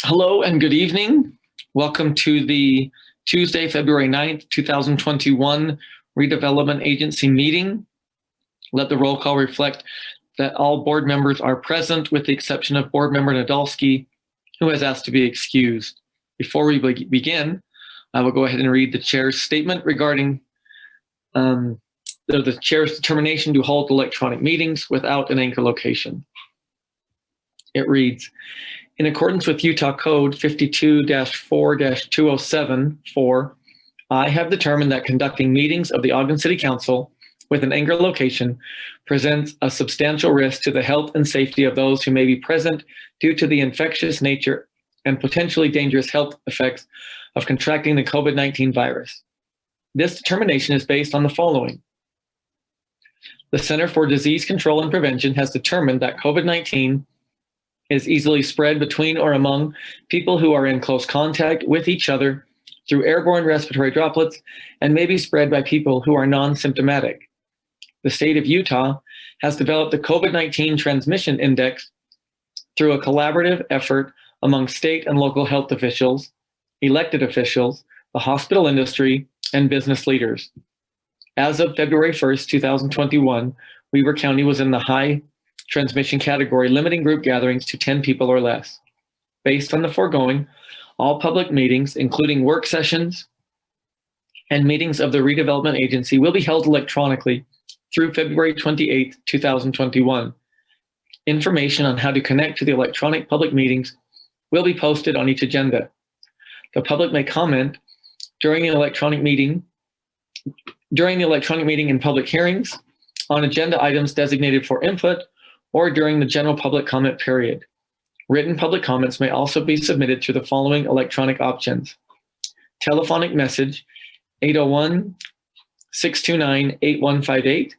Hello and good evening. Welcome to the Tuesday, February 9th, 2021 Redevelopment Agency meeting. Let the roll call reflect that all board members are present with the exception of board member Nadolski, who has asked to be excused. Before we begin, I will go ahead and read the chair's statement regarding the chair's determination to hold electronic meetings without an anchor location. It reads, in accordance with Utah Code 52-4-207-4, I have determined that conducting meetings of the Ogden City Council with an anchor location presents a substantial risk to the health and safety of those who may be present due to the infectious nature and potentially dangerous health effects of contracting the COVID-19 virus. This determination is based on the following. The Center for Disease Control and Prevention has determined that COVID-19 is easily spread between or among people who are in close contact with each other through airborne respiratory droplets and may be spread by people who are non-symptomatic. The state of Utah has developed the COVID-19 Transmission Index through a collaborative effort among state and local health officials, elected officials, the hospital industry, and business leaders. As of February 1st, 2021, Weber County was in the high transmission category, limiting group gatherings to 10 people or less. Based on the foregoing, all public meetings, including work sessions and meetings of the redevelopment agency, will be held electronically through February 28, 2021. Information on how to connect to the electronic public meetings will be posted on each agenda. The public may comment during the electronic meeting and public hearings on agenda items designated for input or during the general public comment period. Written public comments may also be submitted through the following electronic options. Telephonic message 801-629-8158,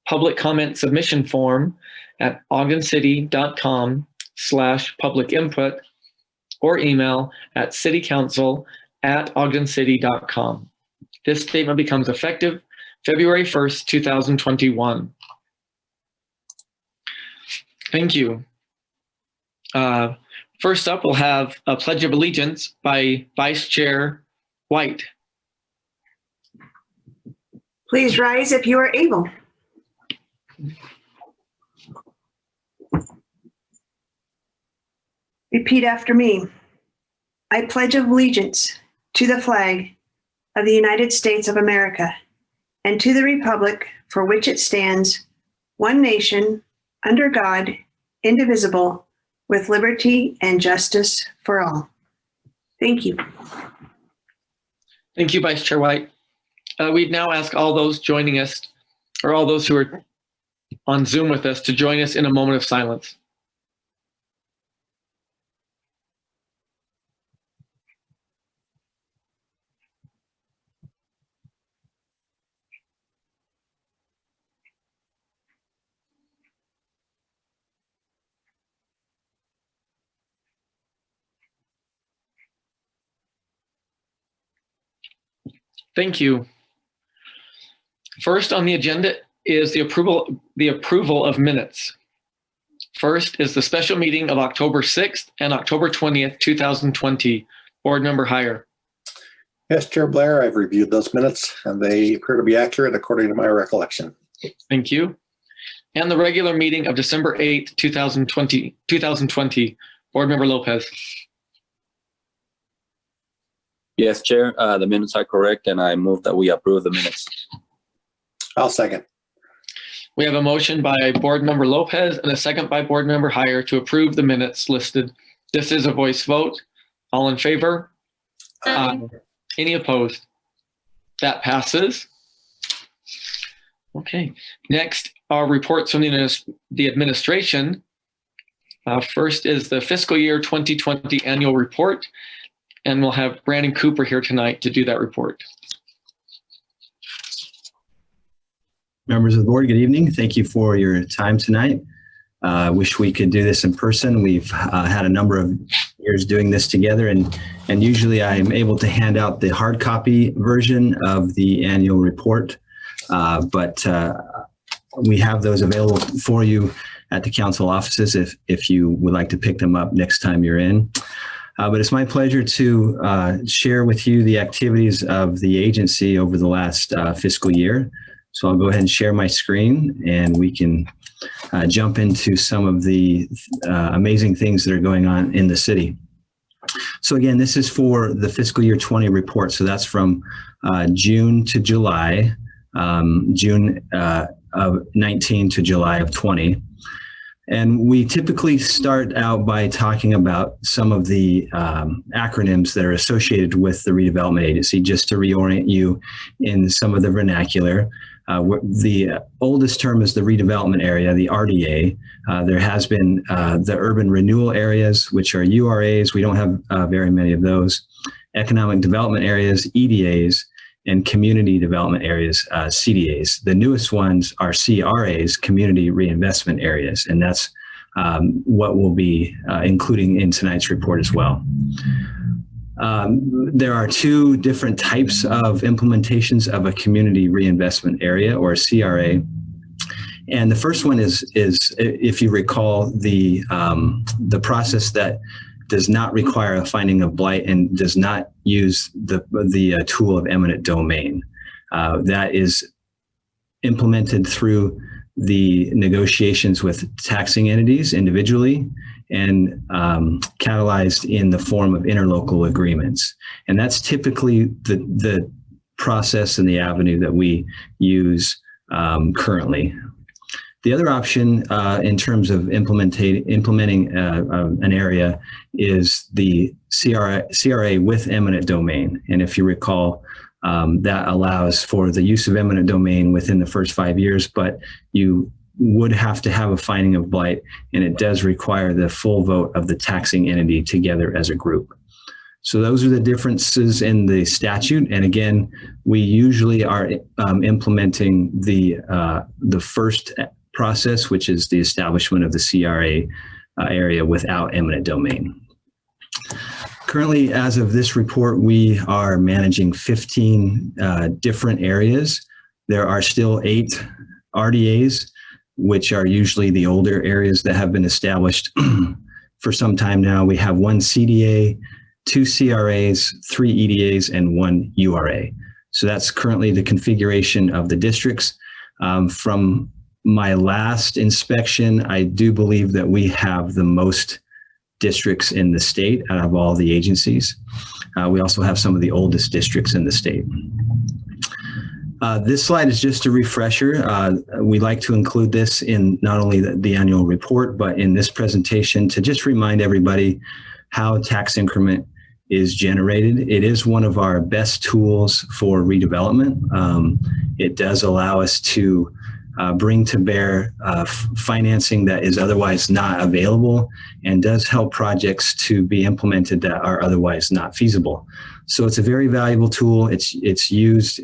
public comment submission form at ogdencity.com/public input, or email at citycouncil@ogdencity.com. This statement becomes effective February 1st, 2021. Thank you. First up, we'll have a Pledge of Allegiance by Vice Chair White. Please rise if you are able. Repeat after me. I pledge allegiance to the flag of the United States of America and to the republic for which it stands, one nation, under God, indivisible, with liberty and justice for all. Thank you. Thank you, Vice Chair White. We'd now ask all those joining us, or all those who are on Zoom with us, to join us in a moment of silence. Thank you. First on the agenda is the approval of minutes. First is the special meeting of October 6th and October 20th, 2020. Board Member Heyer. Yes, Chair Blair, I've reviewed those minutes and they appear to be accurate according to my recollection. Thank you. And the regular meeting of December 8th, 2020. Board Member Lopez. Yes, Chair, the minutes are correct, and I move that we approve the minutes. I'll second. We have a motion by Board Member Lopez and a second by Board Member Heyer to approve the minutes listed. This is a voice vote. All in favor? Any opposed? That passes. Okay. Next are reports from the administration. First is the fiscal year 2020 annual report. And we'll have Brandon Cooper here tonight to do that report. Members of the board, good evening. Thank you for your time tonight. I wish we could do this in person. We've had a number of years doing this together, and usually I'm able to hand out the hard copy version of the annual report, but we have those available for you at the council offices if you would like to pick them up next time you're in. But it's my pleasure to share with you the activities of the agency over the last fiscal year. So I'll go ahead and share my screen, and we can jump into some of the amazing things that are going on in the city. So again, this is for the fiscal year 20 report. So that's from June to July, June of 19 to July of 20. And we typically start out by talking about some of the acronyms that are associated with the redevelopment agency, just to reorient you in some of the vernacular. The oldest term is the redevelopment area, the RDA. There has been the urban renewal areas, which are URAs. We don't have very many of those. Economic development areas, EDAs, and community development areas, CDAs. The newest ones are CRAs, community reinvestment areas, and that's what we'll be including in tonight's report as well. There are two different types of implementations of a community reinvestment area, or a CRA. And the first one is if you recall, the process that does not require a finding of blight and does not use the tool of eminent domain. That is implemented through the negotiations with taxing entities individually and catalyzed in the form of interlocal agreements. And that's typically the process and the avenue that we use currently. The other option in terms of implementing an area is the CRA with eminent domain. And if you recall, that allows for the use of eminent domain within the first 5 years, but you would have to have a finding of blight, and it does require the full vote of the taxing entity together as a group. So those are the differences in the statute. And again, we usually are implementing the first process, which is the establishment of the CRA area without eminent domain. Currently, as of this report, we are managing 15 different areas. There are still 8 RDAs, which are usually the older areas that have been established for some time now. We have 1 CDA, 2 CRAs, 3 EDAs, and 1 URA. So that's currently the configuration of the districts. From my last inspection, I do believe that we have the most districts in the state out of all the agencies. We also have some of the oldest districts in the state. This slide is just a refresher. We like to include this in not only the annual report, but in this presentation to just remind everybody how tax increment is generated. It is one of our best tools for redevelopment. It does allow us to bring to bear financing that is otherwise not available, and does help projects to be implemented that are otherwise not feasible. So it's a very valuable tool. It's used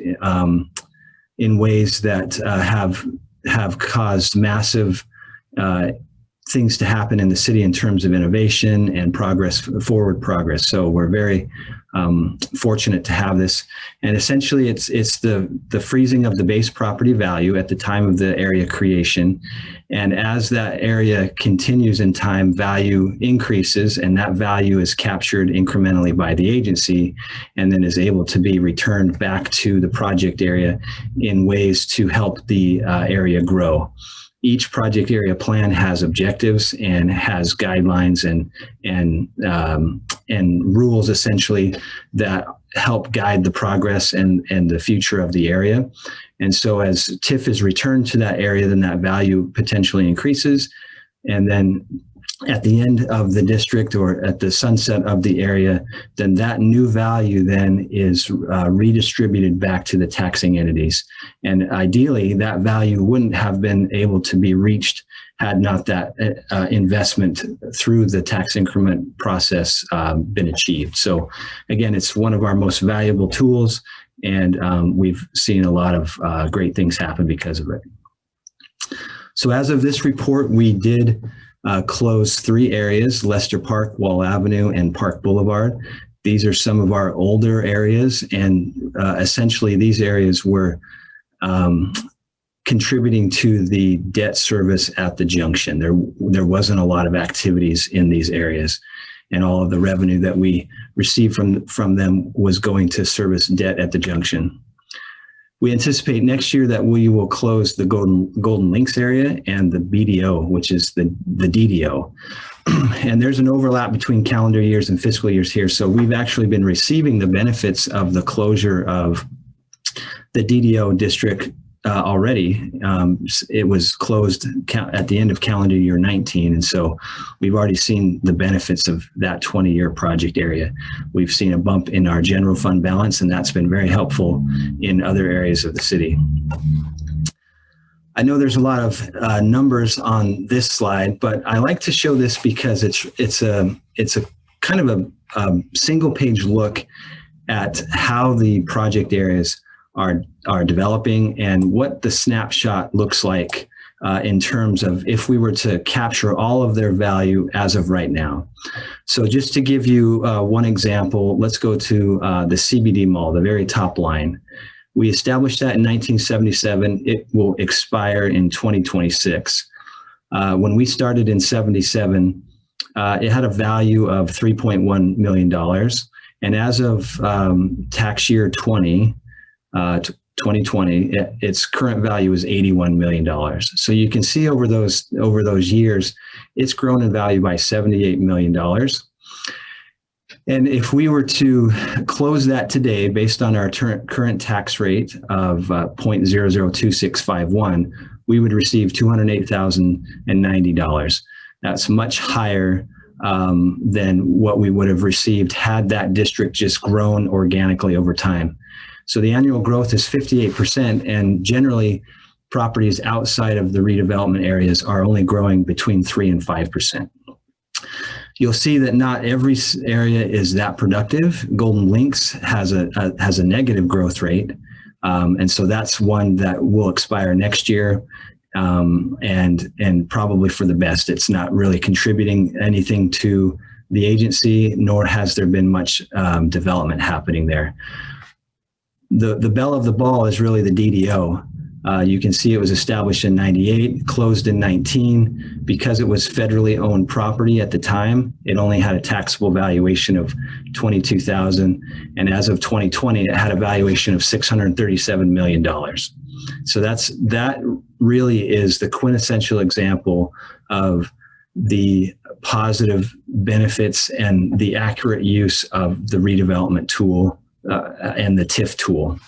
in ways that have caused massive things to happen in the city in terms of innovation and forward progress. So we're very fortunate to have this. And essentially it's the freezing of the base property value at the time of the area creation. And as that area continues in time, value increases, and that value is captured incrementally by the agency and then is able to be returned back to the project area in ways to help the area grow. Each project area plan has objectives and has guidelines and rules essentially that help guide the progress and the future of the area. And so as TIF is returned to that area, then that value potentially increases. And then at the end of the district or at the sunset of the area, then that new value then is redistributed back to the taxing entities. And ideally, that value wouldn't have been able to be reached had not that investment through the tax increment process been achieved. So again, it's one of our most valuable tools, and we've seen a lot of great things happen because of it. So as of this report, we did close 3 areas: Lester Park, Wall Avenue, and Park Boulevard. These are some of our older areas, and essentially these areas were contributing to the debt service at the junction. There wasn't a lot of activities in these areas, and all of the revenue that we received from them was going to service debt at the junction. We anticipate next year that we will close the Golden Links area and the BDO, which is the DDO. And there's an overlap between calendar years and fiscal years here. So we've actually been receiving the benefits of the closure of the DDO district already. It was closed at the end of calendar year 19. And so we've already seen the benefits of that 20-year project area. We've seen a bump in our general fund balance, and that's been very helpful in other areas of the city. I know there's a lot of numbers on this slide, but I like to show this because it's a kind of a single page look at how the project areas are developing and what the snapshot looks like in terms of if we were to capture all of their value as of right now. So just to give you one example, let's go to the CBD Mall, the very top line. We established that in 1977. It will expire in 2026. When we started in 77, it had a value of $3.1 million. And as of tax year 2020, its current value is $81 million. So you can see over those years, it's grown in value by $78 million. And if we were to close that today, based on our current tax rate of 0.002651, we would receive $208,090. That's much higher than what we would have received had that district just grown organically over time. So the annual growth is 58%, and generally properties outside of the redevelopment areas are only growing between 3 and 5%. You'll see that not every area is that productive. Golden Links has a negative growth rate, and so that's one that will expire next year, and probably for the best. It's not really contributing anything to the agency, nor has there been much development happening there. The belle of the ball is really the DDO. You can see it was established in 98, closed in 19. Because it was federally owned property at the time, it only had a taxable valuation of $22,000. And as of 2020, it had a valuation of $637 million. So that really is the quintessential example of the positive benefits and the accurate use of the redevelopment tool and the TIF tool.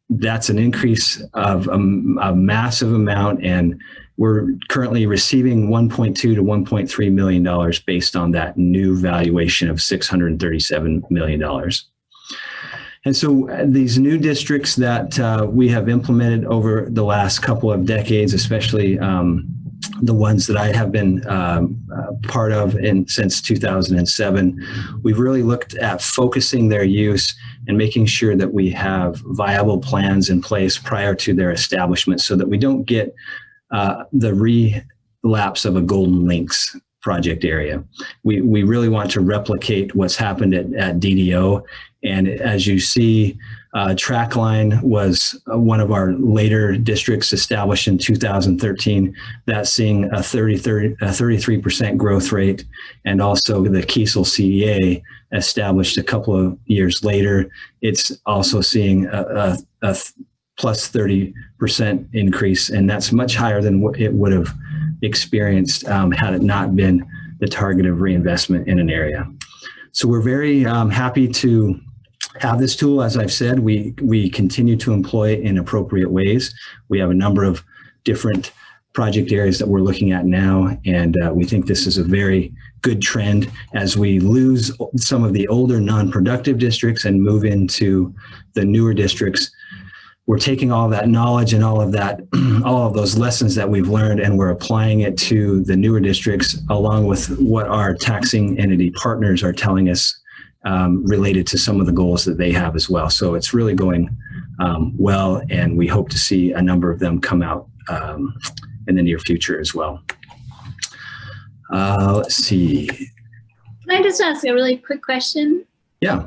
That's an increase of a massive amount, and we're currently receiving $1.2 to $1.3 million based on that new valuation of $637 million. And so these new districts that we have implemented over the last couple of decades, especially the ones that I have been part of since 2007, we've really looked at focusing their use and making sure that we have viable plans in place prior to their establishment so that we don't get the relapse of a Golden Links project area. We really want to replicate what's happened at DDO. And as you see, Trackline was one of our later districts established in 2013. That's seeing a 33% growth rate. And also the Kiesel CDA established a couple of years later. It's also seeing a plus 30% increase. And that's much higher than what it would have experienced had it not been the target of reinvestment in an area. So we're very happy to have this tool. As I've said, we continue to employ it in appropriate ways. We have a number of different project areas that we're looking at now, and we think this is a very good trend as we lose some of the older non-productive districts and move into the newer districts. We're taking all that knowledge and all of those lessons that we've learned, and we're applying it to the newer districts along with what our taxing entity partners are telling us related to some of the goals that they have as well. So it's really going well, and we hope to see a number of them come out in the near future as well. Let's see. Can I just ask a really quick question? Yeah.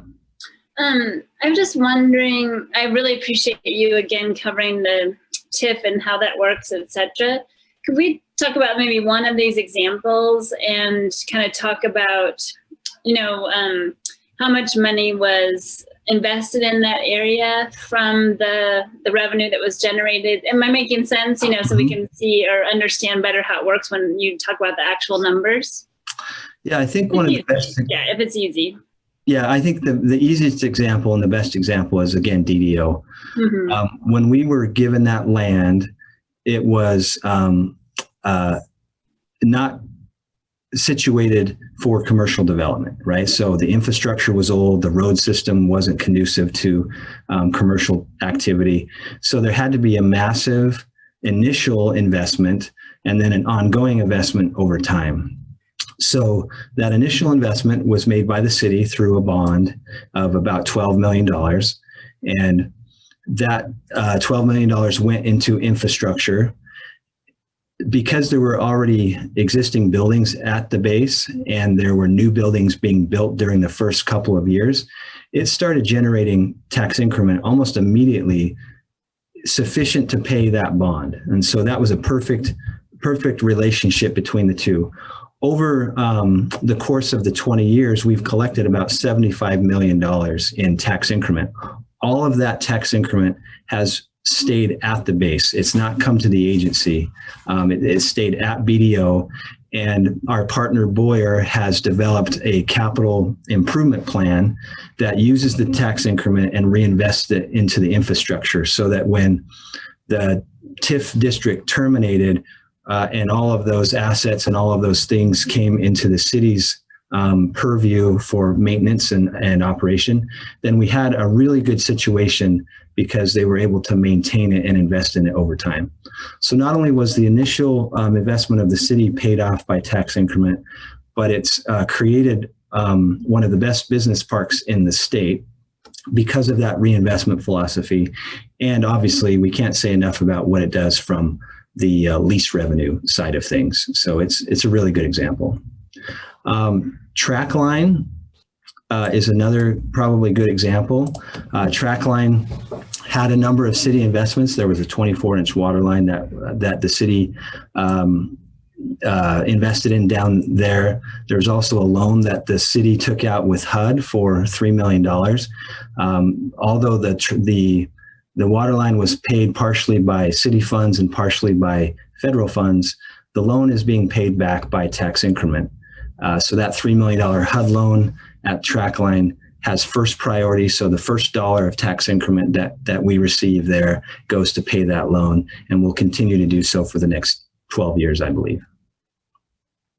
I'm just wondering, I really appreciate you again covering the TIF and how that works, etc. Could we talk about maybe one of these examples and kind of talk about, how much money was invested in that area from the revenue that was generated? Am I making sense? So we can see or understand better how it works when you talk about the actual numbers. Yeah, I think one of the best. Yeah, if it's easy. Yeah, I think the easiest example and the best example is, again, DDO. Mm-hmm. When we were given that land, it was not situated for commercial development, right? So the infrastructure was old, the road system wasn't conducive to commercial activity. So there had to be a massive initial investment and then an ongoing investment over time. So that initial investment was made by the city through a bond of about $12 million. And that $12 million went into infrastructure. Because there were already existing buildings at the base and there were new buildings being built during the first couple of years, it started generating tax increment almost immediately sufficient to pay that bond. And so that was a perfect relationship between the two. Over the course of the 20 years, we've collected about $75 million in tax increment. All of that tax increment has stayed at the base. It's not come to the agency. It stayed at BDO, and our partner Boyer has developed a capital improvement plan that uses the tax increment and reinvests it into the infrastructure so that when the TIF district terminated and all of those assets and all of those things came into the city's purview for maintenance and operation, then we had a really good situation because they were able to maintain it and invest in it over time. So not only was the initial investment of the city paid off by tax increment, but it's created one of the best business parks in the state because of that reinvestment philosophy. And obviously, we can't say enough about what it does from the lease revenue side of things. So it's a really good example. Trackline is another probably good example. Trackline had a number of city investments. There was a 24-inch water line that the city invested in down there. There's also a loan that the city took out with HUD for $3 million. Although the water line was paid partially by city funds and partially by federal funds, the loan is being paid back by tax increment. So that $3 million HUD loan at Trackline has first priority. So the first dollar of tax increment that we receive there goes to pay that loan, and will continue to do so for the next 12 years, I believe.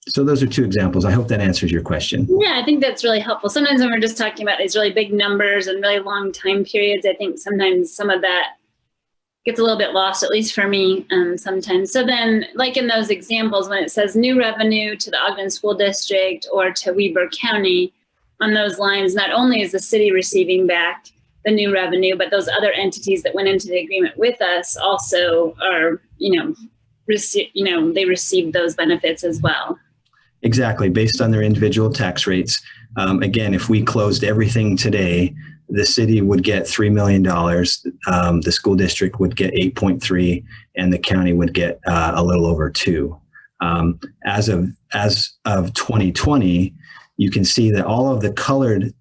So those are two examples. I hope that answers your question. Yeah, I think that's really helpful. Sometimes when we're just talking about these really big numbers and really long time periods, I think sometimes some of that gets a little bit lost, at least for me sometimes. So then, like in those examples, when it says new revenue to the Ogden School District or to Weber County, on those lines, not only is the city receiving back the new revenue, but those other entities that went into the agreement with us also are, they receive those benefits as well. Exactly, based on their individual tax rates. Again, if we closed everything today, the city would get $3 million, the school district would get 8.3, and the county would get a little over 2. As of 2020, you can see that all of the colored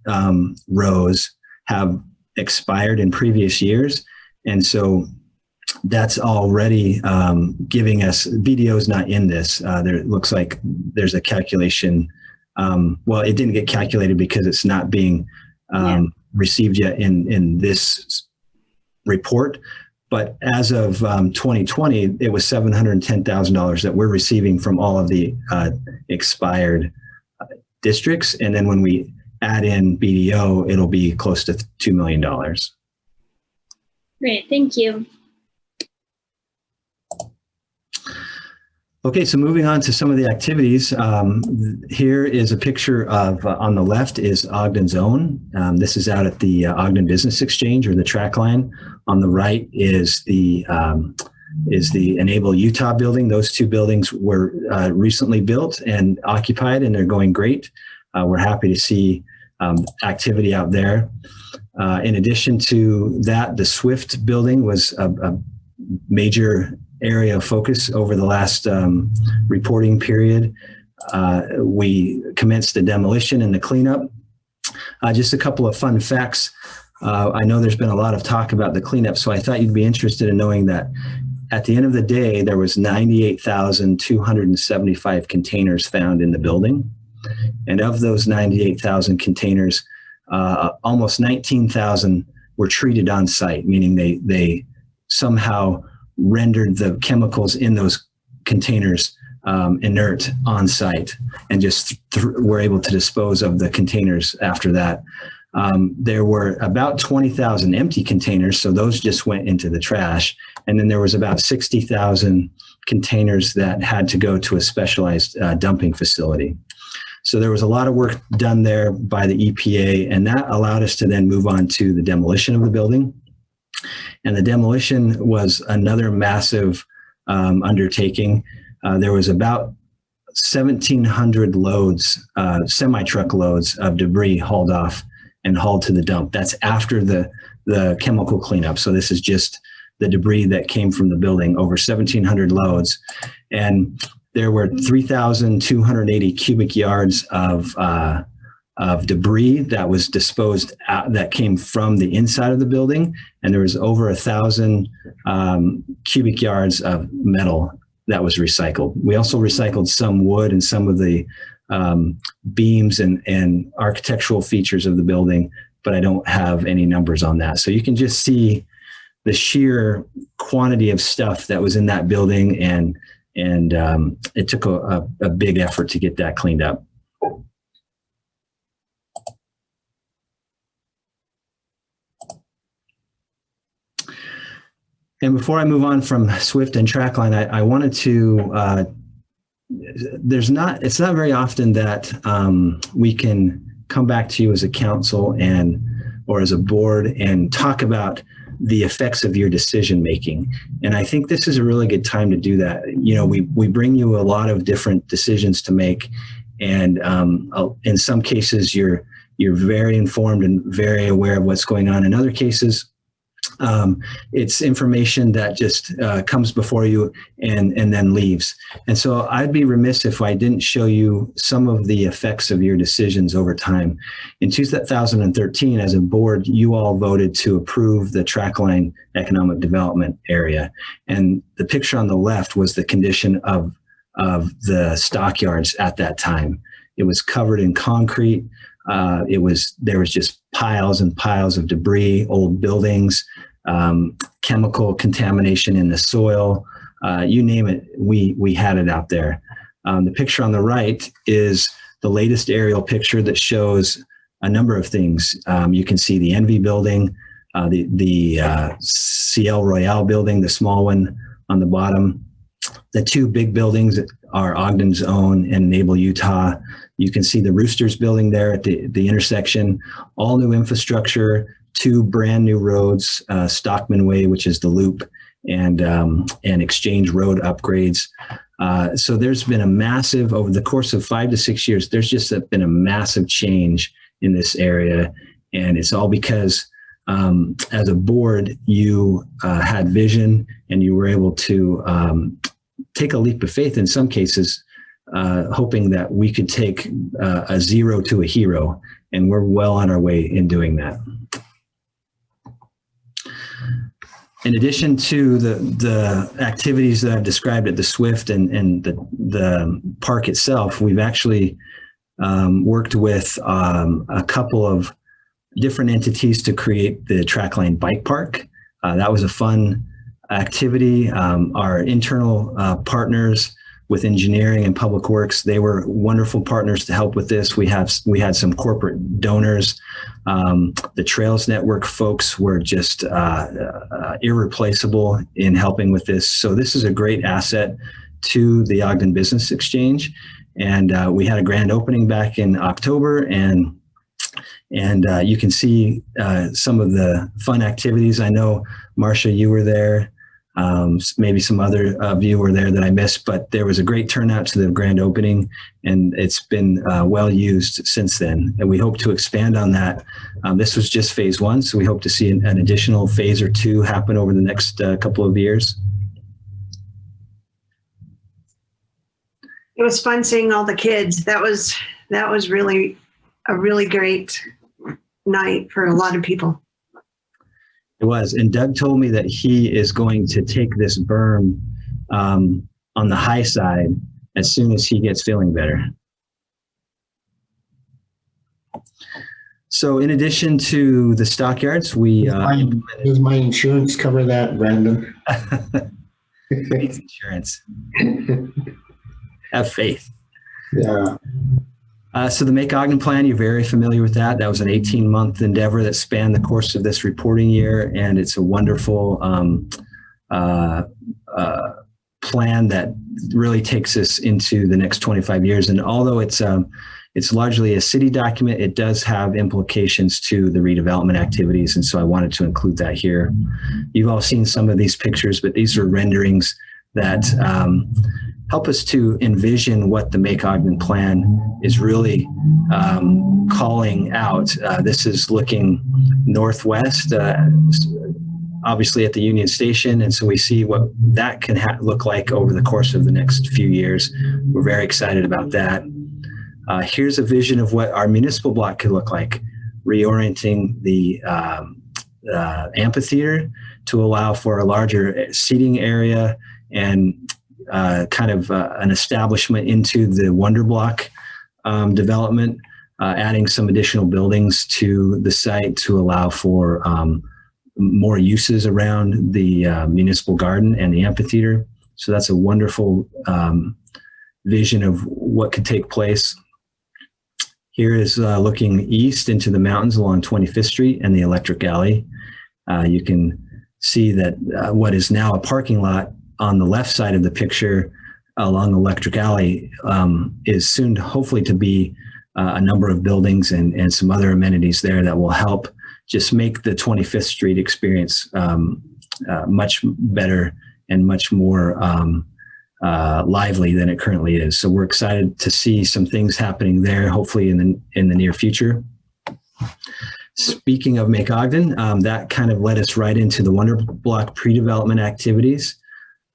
rows have expired in previous years, and so that's already giving us, BDO's not in this. There looks like there's a calculation. Well, it didn't get calculated because it's not being received yet in this report. But as of 2020, it was $710,000 that we're receiving from all of the expired districts. And then when we add in BDO, it'll be close to $2 million. Great, thank you. Okay, so moving on to some of the activities. Here is a picture of, on the left is Ogden's Own. This is out at the Ogden Business Exchange, or the Trackline. On the right is the Enable Utah building. Those two buildings were recently built and occupied, and they're going great. We're happy to see activity out there. In addition to that, the Swift building was a major area of focus over the last reporting period. We commenced the demolition and the cleanup. Just a couple of fun facts. I know there's been a lot of talk about the cleanup, so I thought you'd be interested in knowing that at the end of the day, there was 98,275 containers found in the building. And of those 98,000 containers, almost 19,000 were treated on site, meaning they somehow rendered the chemicals in those containers inert on site and just were able to dispose of the containers after that. There were about 20,000 empty containers, so those just went into the trash. And then there was about 60,000 containers that had to go to a specialized dumping facility. So there was a lot of work done there by the EPA, and that allowed us to then move on to the demolition of the building. And the demolition was another massive undertaking. There was about 1,700 loads, semi-truck loads of debris hauled off and hauled to the dump. That's after the chemical cleanup. So this is just the debris that came from the building, over 1,700 loads. And there were 3,280 cubic yards of debris that was disposed out, that came from the inside of the building. And there was over 1,000 cubic yards of metal that was recycled. We also recycled some wood and some of the beams and architectural features of the building, but I don't have any numbers on that. So you can just see the sheer quantity of stuff that was in that building, and it took a big effort to get that cleaned up. And before I move on from Swift and Trackline, I wanted to, it's not very often that we can come back to you as a council or as a board and talk about the effects of your decision making. And I think this is a really good time to do that. You know, we bring you a lot of different decisions to make, and in some cases you're very informed and very aware of what's going on. In other cases, it's information that just comes before you and then leaves. And so I'd be remiss if I didn't show you some of the effects of your decisions over time. In 2013, as a board, you all voted to approve the Trackline Economic Development Area. And the picture on the left was the condition of the stockyards at that time. It was covered in concrete. There was just piles and piles of debris, old buildings, chemical contamination in the soil, you name it, we had it out there. The picture on the right is the latest aerial picture that shows a number of things. You can see the Envy building, the Ciel Royale building, the small one on the bottom. The two big buildings are Ogden's Own and Enable Utah. You can see the Roosters building there at the intersection, all new infrastructure, two brand new roads, Stockman Way, which is the loop, and Exchange Road upgrades. So there's been a massive, over the course of 5 to 6 years, there's just been a massive change in this area. And it's all because as a board, you had vision and you were able to take a leap of faith in some cases, hoping that we could take a zero to a hero. And we're well on our way in doing that. In addition to the activities that I've described at the Swift and the park itself, we've actually worked with a couple of different entities to create the Trackline Bike Park. That was a fun activity. Our internal partners with engineering and public works, they were wonderful partners to help with this. We had some corporate donors. The Trails Network folks were just irreplaceable in helping with this. So this is a great asset to the Ogden Business Exchange. And we had a grand opening back in October, and you can see some of the fun activities. I know, Marcia, you were there. Maybe some other of you were there that I missed, but there was a great turnout to the grand opening, and it's been well used since then. And we hope to expand on that. This was just phase one, so we hope to see an additional phase or two happen over the next couple of years. It was fun seeing all the kids. That was really a really great night for a lot of people. It was. And Doug told me that he is going to take this berm on the high side as soon as he gets feeling better. So in addition to the stockyards, we Does my insurance cover that, Brandon? insurance. Have faith. Yeah. So the Make Ogden plan, you're very familiar with that. That was an 18-month endeavor that spanned the course of this reporting year, and it's a wonderful plan that really takes us into the next 25 years. And although it's largely a city document, it does have implications to the redevelopment activities, and so I wanted to include that here. You've all seen some of these pictures, but these are renderings that help us to envision what the Make Ogden plan is really calling out. This is looking northwest, obviously at the Union Station, and so we see what that can look like over the course of the next few years. We're very excited about that. Here's a vision of what our municipal block could look like, reorienting the amphitheater to allow for a larger seating area and kind of an establishment into the Wonder Block development, adding some additional buildings to the site to allow for more uses around the municipal garden and the amphitheater. So that's a wonderful vision of what could take place. Here is looking east into the mountains along 25th Street and the Electric Alley. You can see that what is now a parking lot on the left side of the picture along Electric Alley is soon hopefully to be a number of buildings and some other amenities there that will help just make the 25th Street experience much better and much more lively than it currently is. So we're excited to see some things happening there, hopefully in the near future. Speaking of Make Ogden, that kind of led us right into the Wonder Block pre-development activities.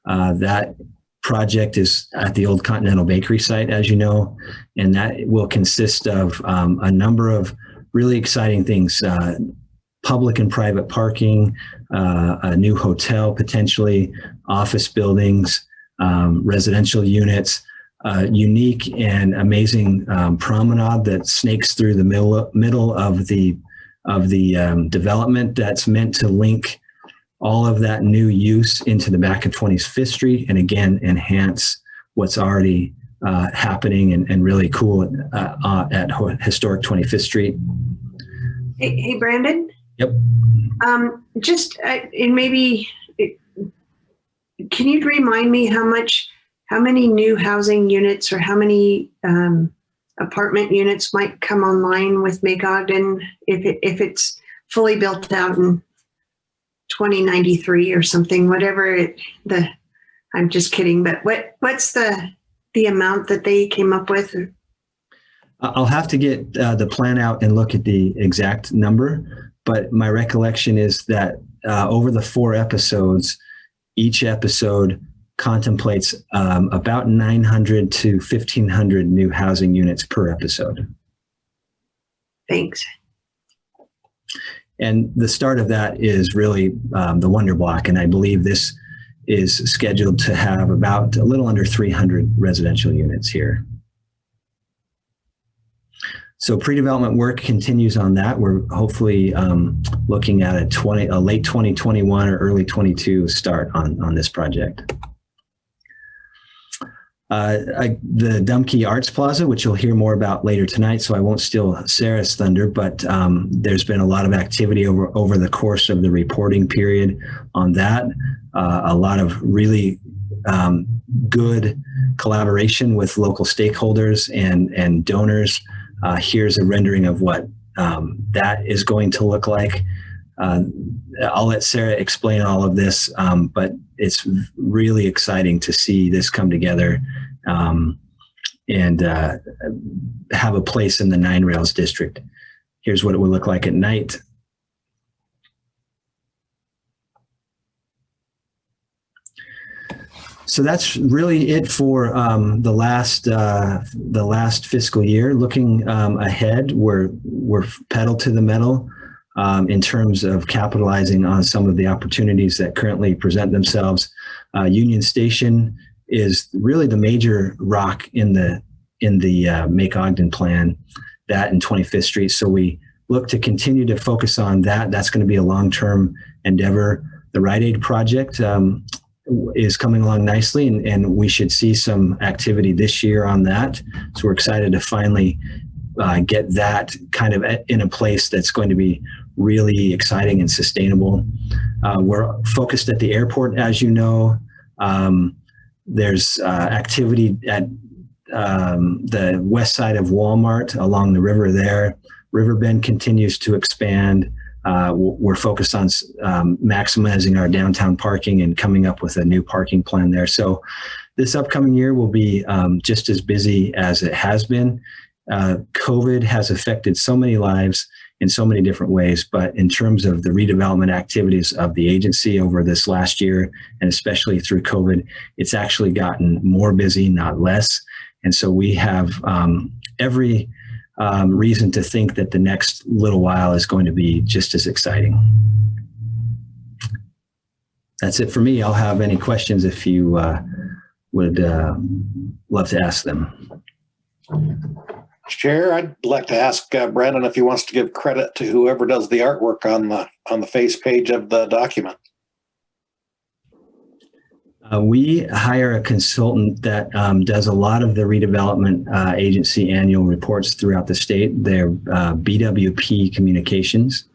That project is at the old Continental Bakery site, as you know, and that will consist of a number of really exciting things, public and private parking, a new hotel, potentially office buildings, residential units, unique and amazing promenade that snakes through the middle of the development that's meant to link all of that new use into the back of 25th Street, and again, enhance what's already happening and really cool at historic 25th Street. Hey, Brandon? Yep. Can you remind me how many new housing units or how many apartment units might come online with Make Ogden if it's fully built out in 2093 or something, whatever I'm just kidding, but what's the amount that they came up with? I'll have to get the plan out and look at the exact number, but my recollection is that over the 4 episodes, each episode contemplates about 900 to 1,500 new housing units per episode. Thanks. And the start of that is really the Wonder Block, and I believe this is scheduled to have about a little under 300 residential units here. So pre-development work continues on that. We're hopefully looking at a late 2021 or early 22 start on this project. The Dumke Arts Plaza, which you'll hear more about later tonight, so I won't steal Sarah's thunder, but there's been a lot of activity over the course of the reporting period on that. A lot of really good collaboration with local stakeholders and donors. Here's a rendering of what that is going to look like. I'll let Sarah explain all of this, but it's really exciting to see this come together and have a place in the 9 Rails district. Here's what it would look like at night. So that's really it for the last fiscal year. Looking ahead, we're pedal to the metal in terms of capitalizing on some of the opportunities that currently present themselves. Union Station is really the major rock in the Make Ogden plan, that and 25th Street. So we look to continue to focus on that. That's going to be a long-term endeavor. The Rite Aid project is coming along nicely, and we should see some activity this year on that. So we're excited to finally get that kind of in a place that's going to be really exciting and sustainable. We're focused at the airport, as you know. There's activity at the west side of Walmart along the river there. Riverbend continues to expand. We're focused on maximizing our downtown parking and coming up with a new parking plan there. So this upcoming year will be just as busy as it has been. COVID has affected so many lives in so many different ways, but in terms of the redevelopment activities of the agency over this last year, and especially through COVID, it's actually gotten more busy, not less. And so we have every reason to think that the next little while is going to be just as exciting. That's it for me. I'll have any questions if you would love to ask them. Chair, I'd like to ask Brandon if he wants to give credit to whoever does the artwork on the face page of the document. We hire a consultant that does a lot of the redevelopment agency annual reports throughout the state. They're BWP Communications,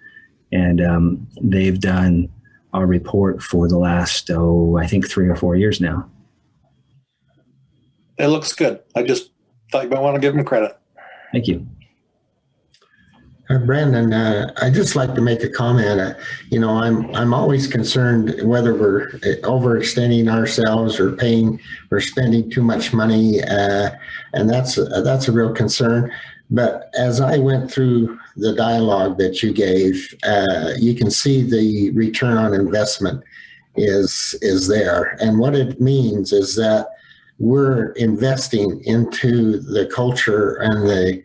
and they've done our report for the last, I think 3 or 4 years now. It looks good. I just thought you might want to give them credit. Thank you. Brandon, I'd just like to make a comment. I'm always concerned whether we're overextending ourselves or spending too much money, and that's a real concern. But as I went through the dialogue that you gave, you can see the return on investment is there, and what it means is that we're investing into the culture and the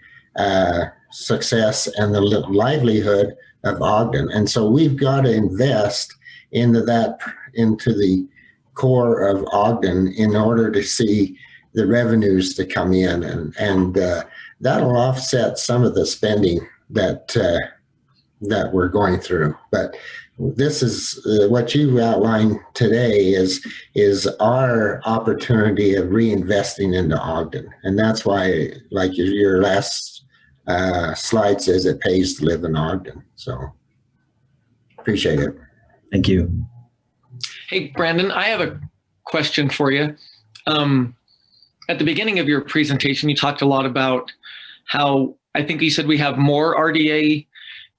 success and the livelihood of Ogden. And so we've got to invest into the core of Ogden in order to see the revenues to come in. And that'll offset some of the spending that we're going through. But this is what you outlined today is our opportunity of reinvesting into Ogden. And that's why, like your last slide says, it pays to live in Ogden. So appreciate it. Thank you. Hey, Brandon, I have a question for you. At the beginning of your presentation, you talked a lot about how, I think you said we have more RDA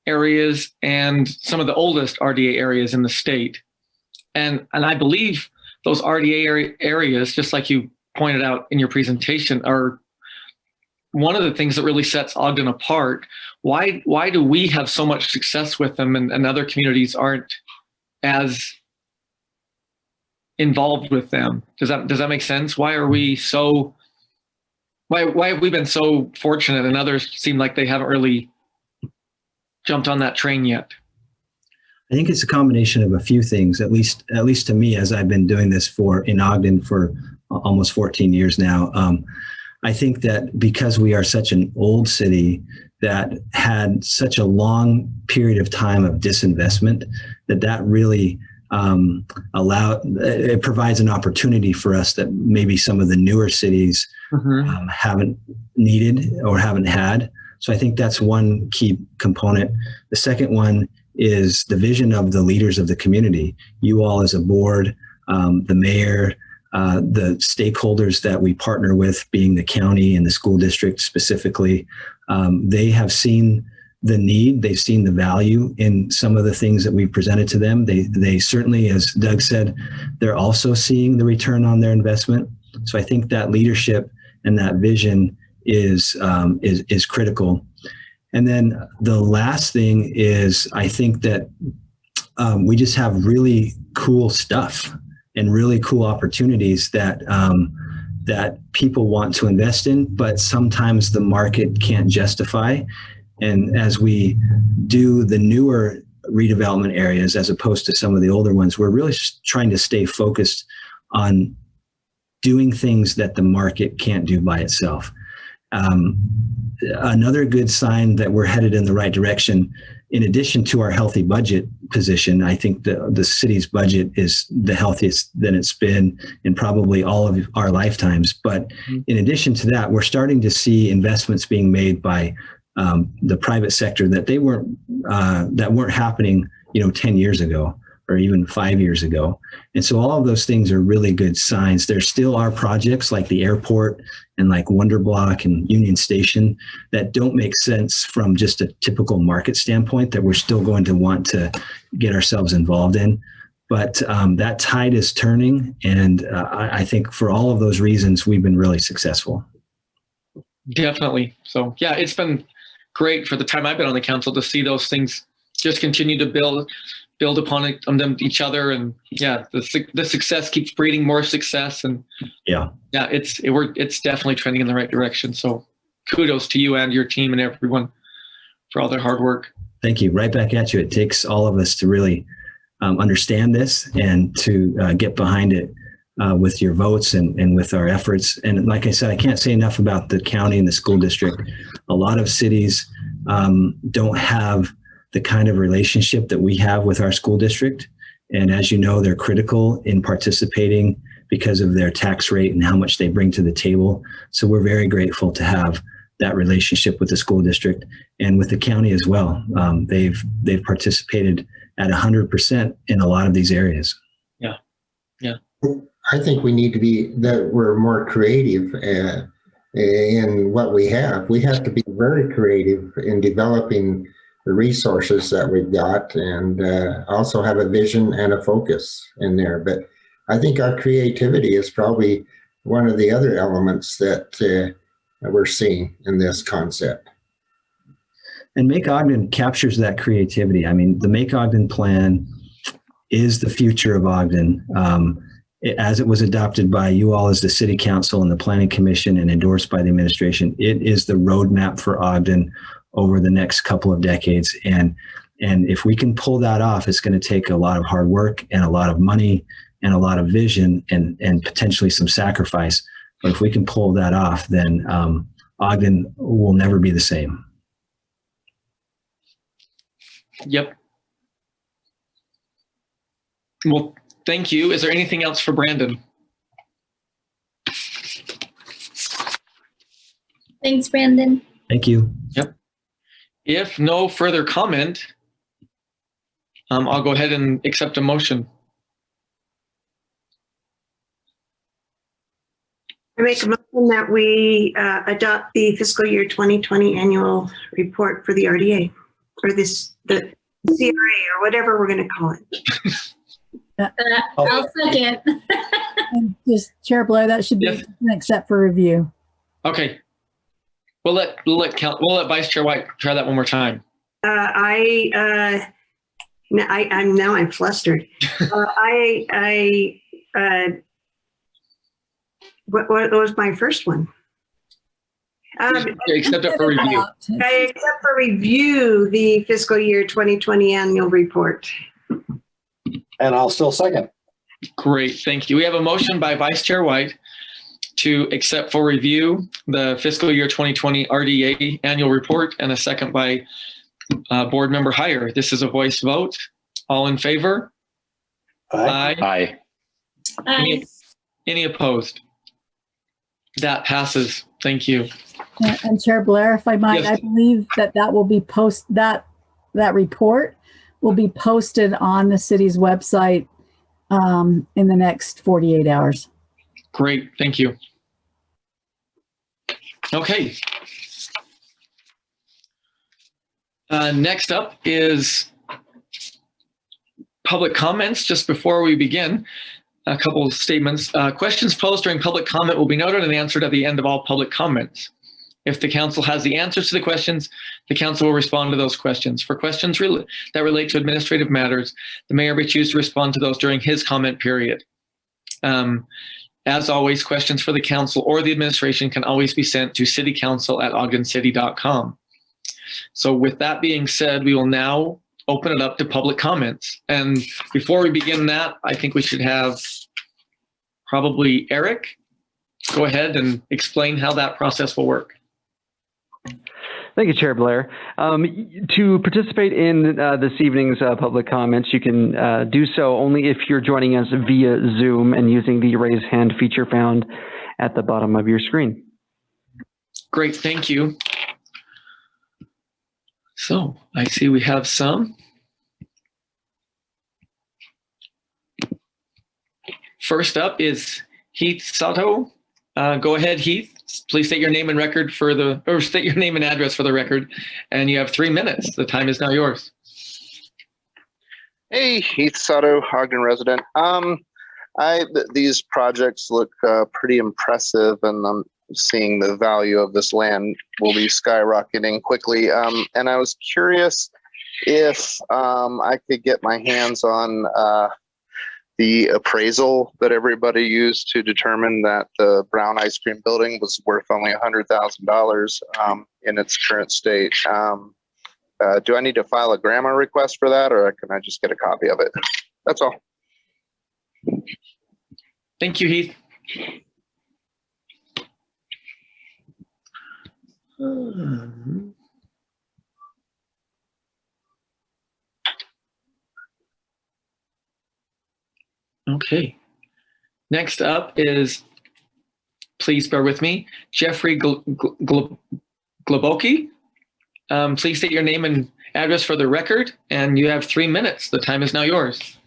areas and some of the oldest RDA areas in the state. And I believe those RDA areas, just like you pointed out in your presentation, are one of the things that really sets Ogden apart. Why do we have so much success with them and other communities aren't as involved with them? Does that make sense? Why have we been so fortunate and others seem like they haven't really jumped on that train yet? I think it's a combination of a few things, at least to me, as I've been doing this in Ogden for almost 14 years now. I think that because we are such an old city that had such a long period of time of disinvestment, that really it provides an opportunity for us that maybe some of the newer cities haven't needed or haven't had. So I think that's one key component. The second one is the vision of the leaders of the community. You all as a board, the mayor, the stakeholders that we partner with, being the county and the school district specifically, they have seen the need. They've seen the value in some of the things that we presented to them. They certainly, as Doug said, they're also seeing the return on their investment. So I think that leadership and that vision is critical. And then the last thing is, I think that we just have really cool stuff and really cool opportunities that that people want to invest in, but sometimes the market can't justify. And as we do the newer redevelopment areas, as opposed to some of the older ones, we're really trying to stay focused on doing things that the market can't do by itself. Another good sign that we're headed in the right direction, in addition to our healthy budget position, I think the city's budget is the healthiest that it's been in probably all of our lifetimes. But in addition to that, we're starting to see investments being made by the private sector that weren't happening, 10 years ago or even 5 years ago. And so all of those things are really good signs. There still are projects like the airport and like Wonder Block and Union Station that don't make sense from just a typical market standpoint that we're still going to want to get ourselves involved in. But that tide is turning. And I think for all of those reasons, we've been really successful. Definitely. So yeah, it's been great for the time I've been on the council to see those things just continue to build upon each other, and the success keeps breeding more success, and it's definitely trending in the right direction. So kudos to you and your team and everyone for all their hard work. Thank you. Right back at you. It takes all of us to really understand this and to get behind it with your votes and with our efforts. And like I said, I can't say enough about the county and the school district. A lot of cities don't have the kind of relationship that we have with our school district. And as you know, they're critical in participating because of their tax rate and how much they bring to the table. So we're very grateful to have that relationship with the school district and with the county as well. They've participated at 100% in a lot of these areas. Yeah. Yeah. I think we need to be that we're more creative in what we have. We have to be very creative in developing the resources that we've got, and also have a vision and a focus in there. But I think our creativity is probably one of the other elements that we're seeing in this concept. And Make Ogden captures that creativity. I mean, the Make Ogden plan is the future of Ogden. As it was adopted by you all as the City Council and the Planning Commission and endorsed by the administration, it is the roadmap for Ogden over the next couple of decades. And if we can pull that off, it's going to take a lot of hard work and a lot of money and a lot of vision and potentially some sacrifice. But if we can pull that off, then Ogden will never be the same. Yep. Well, thank you. Is there anything else for Brandon? Thanks, Brandon. Thank you. Yep. If no further comment, I'll go ahead and accept a motion. I make a motion that we adopt the fiscal year 2020 annual report for the RDA, or the CRA, or whatever we're going to call it. I'll second. And just Chair Blair, that should be Yes. except for review. Okay. We'll let Vice Chair White try that one more time. I'm flustered. What was my first one? Accept it for review. I accept for review the fiscal year 2020 annual report. And I'll still second. Great, thank you. We have a motion by Vice Chair White to accept for review the fiscal year 2020 RDA annual report, and a second by Board Member Heyer. This is a voice vote. All in favor? Aye. Aye. Aye. Any opposed? That passes. Thank you. And Chair Blair, if I might, Yes. I believe that will be that report will be posted on the city's website in the next 48 hours. Great, thank you. Okay. Next up is public comments. Just before we begin, a couple of statements. Questions posed during public comment will be noted and answered at the end of all public comments. If the council has the answers to the questions, the council will respond to those questions. For questions that relate to administrative matters, the mayor may choose to respond to those during his comment period. As always, questions for the council or the administration can always be sent to citycouncil@ogdencity.com. So with that being said, we will now open it up to public comments. And before we begin that, I think we should have probably Eric go ahead and explain how that process will work. Thank you, Chair Blair. To participate in this evening's public comments, you can do so only if you're joining us via Zoom and using the raise hand feature found at the bottom of your screen. Great, thank you. So I see we have some. First up is Heath Sato. Go ahead, Heath. Please state your name and state your name and address for the record. And you have 3 minutes. The time is now yours. Hey, Heath Sato, Ogden resident. These projects look pretty impressive, and I'm seeing the value of this land will be skyrocketing quickly. And I was curious if I could get my hands on the appraisal that everybody used to determine that the Brown Ice Cream building was worth only $100,000 in its current state. Do I need to file a grandma request for that, or can I just get a copy of it? That's all. Thank you, Heath. Okay. Next up is, please bear with me, Jeffrey Globoki. Please state your name and address for the record, and you have 3 minutes. The time is now yours.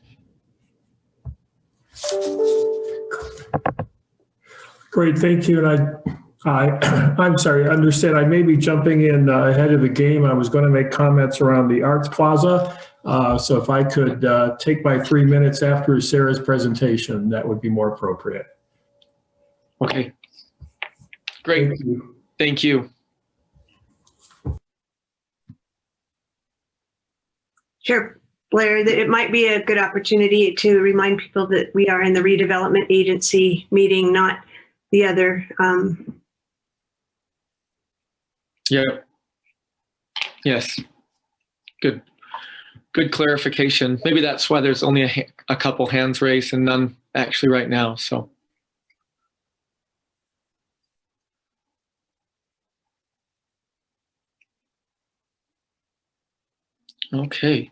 Great, thank you. And I'm sorry, I understand I may be jumping in ahead of the game. I was going to make comments around the Arts Plaza. So if I could take my 3 minutes after Sarah's presentation, that would be more appropriate. Okay. Great. Thank you. Sure, Blair, that it might be a good opportunity to remind people that we are in the redevelopment agency meeting, not the other. Yeah. Yes. Good. Good clarification. Maybe that's why there's only a couple hands raised and none actually right now. So. Okay.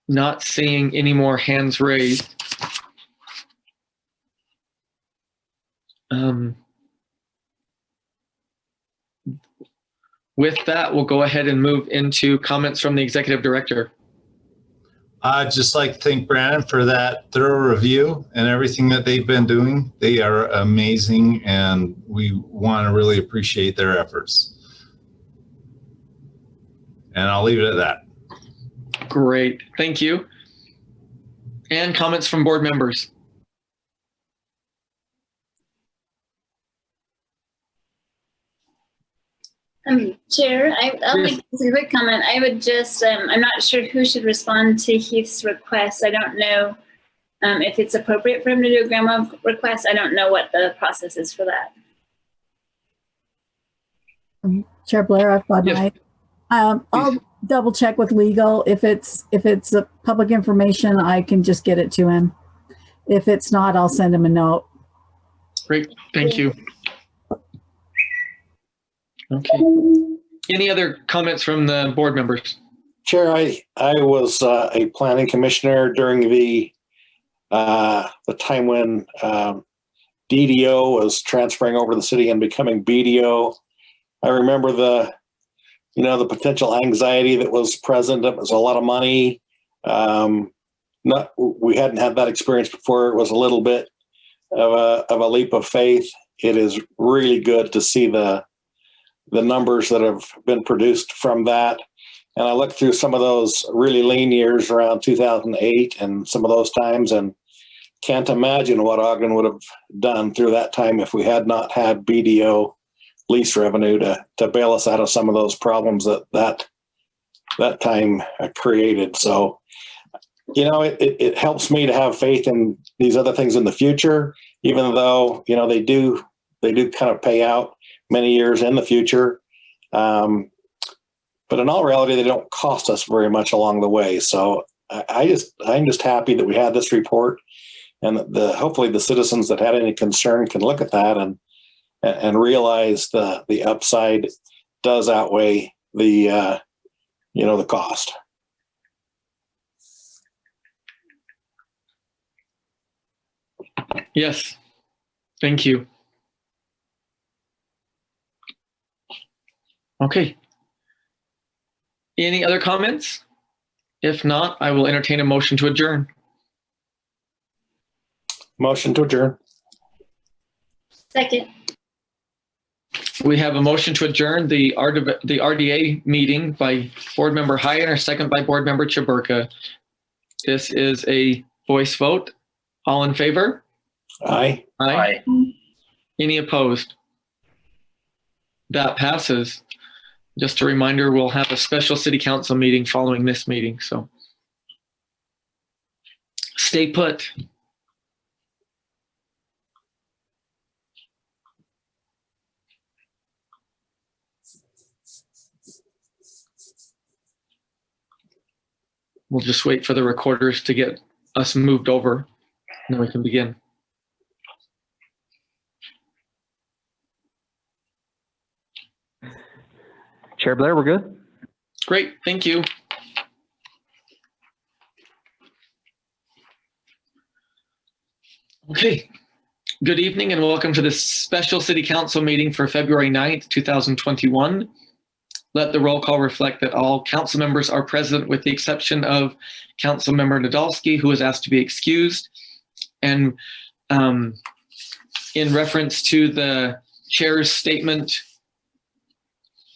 Not seeing any more hands raised. With that, we'll go ahead and move into comments from the executive director. I'd just like to thank Brandon for that thorough review and everything that they've been doing. They are amazing, and we want to really appreciate their efforts. And I'll leave it at that. Great, thank you. And comments from board members. Chair, I'll make a quick comment. I would just, I'm not sure who should respond to Heath's request. I don't know if it's appropriate for him to do a grandma request. I don't know what the process is for that. Chair Blair, I've got my, I'll double check with legal. If it's a public information, I can just get it to him. If it's not, I'll send him a note. Great, thank you. Okay. Any other comments from the board members? Chair, I was a planning commissioner during the time when DDO was transferring over to the city and becoming BDO. I remember the potential anxiety that was present. It was a lot of money. We hadn't had that experience before. It was a little bit of a leap of faith. It is really good to see the the numbers that have been produced from that. And I looked through some of those really lean years around 2008 and some of those times, and can't imagine what Ogden would have done through that time if we had not had BDO lease revenue to bail us out of some of those problems that time created. So, you know, it helps me to have faith in these other things in the future, even though, you know, they do kind of pay out many years in the future. But in all reality, they don't cost us very much along the way. So I'm just happy that we had this report, and hopefully the citizens that had any concern can look at that and realize the upside does outweigh the cost. Yes, thank you. Okay. Any other comments? If not, I will entertain a motion to adjourn. Motion to adjourn. Second. We have a motion to adjourn the RDA meeting by Board Member Hyatt, second by Board Member Chaburka. This is a voice vote. All in favor? Aye. Aye. Any opposed? That passes. Just a reminder, we'll have a special city council meeting following this meeting, so stay put. We'll just wait for the recorders to get us moved over, and then we can begin. Chair Blair, we're good? Great, thank you. Okay, good evening and welcome to this special city council meeting for February 9th, 2021. Let the roll call reflect that all council members are present with the exception of Council Member Nadolski, who is asked to be excused. And in reference to the chair's statement,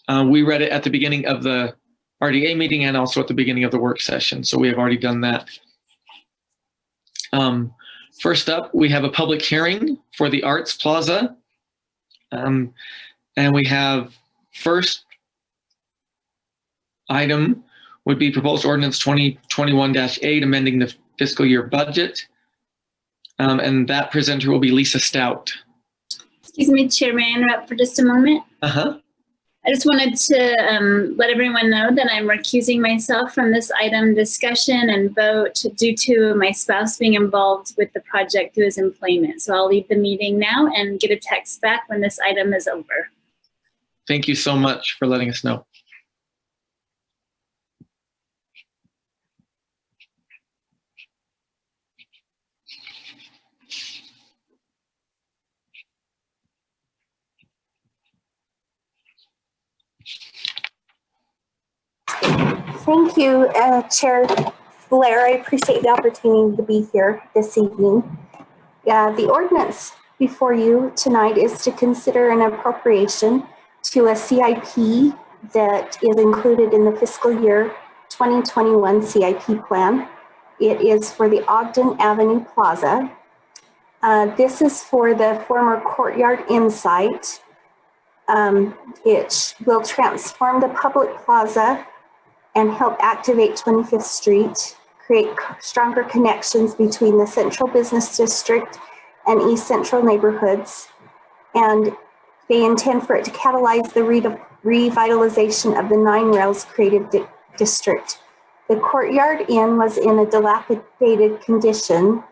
we read it at the beginning of the RDA meeting and also at the beginning of the work session. So we have already done that. First up, we have a public hearing for the Arts Plaza. And we have first item would be proposed ordinance 2021-8, amending the fiscal year budget. And that presenter will be Lisa Stout. Excuse me, Chair, may I interrupt for just a moment? Uh-huh. I just wanted to let everyone know that I'm recusing myself from this item discussion and vote due to my spouse being involved with the project through his employment. So I'll leave the meeting now and get a text back when this item is over. Thank you so much for letting us know. Thank you, Chair Blair. I appreciate the opportunity to be here this evening. The ordinance before you tonight is to consider an appropriation to a CIP that is included in the fiscal year 2021 CIP plan. It is for the Ogden Avenue Plaza. This is for the former Courtyard Inn site. It will transform the public plaza and help activate 25th Street, create stronger connections between the Central Business District and East Central neighborhoods. And they intend for it to catalyze the revitalization of the 9 Rails creative district. The Courtyard Inn was in a dilapidated condition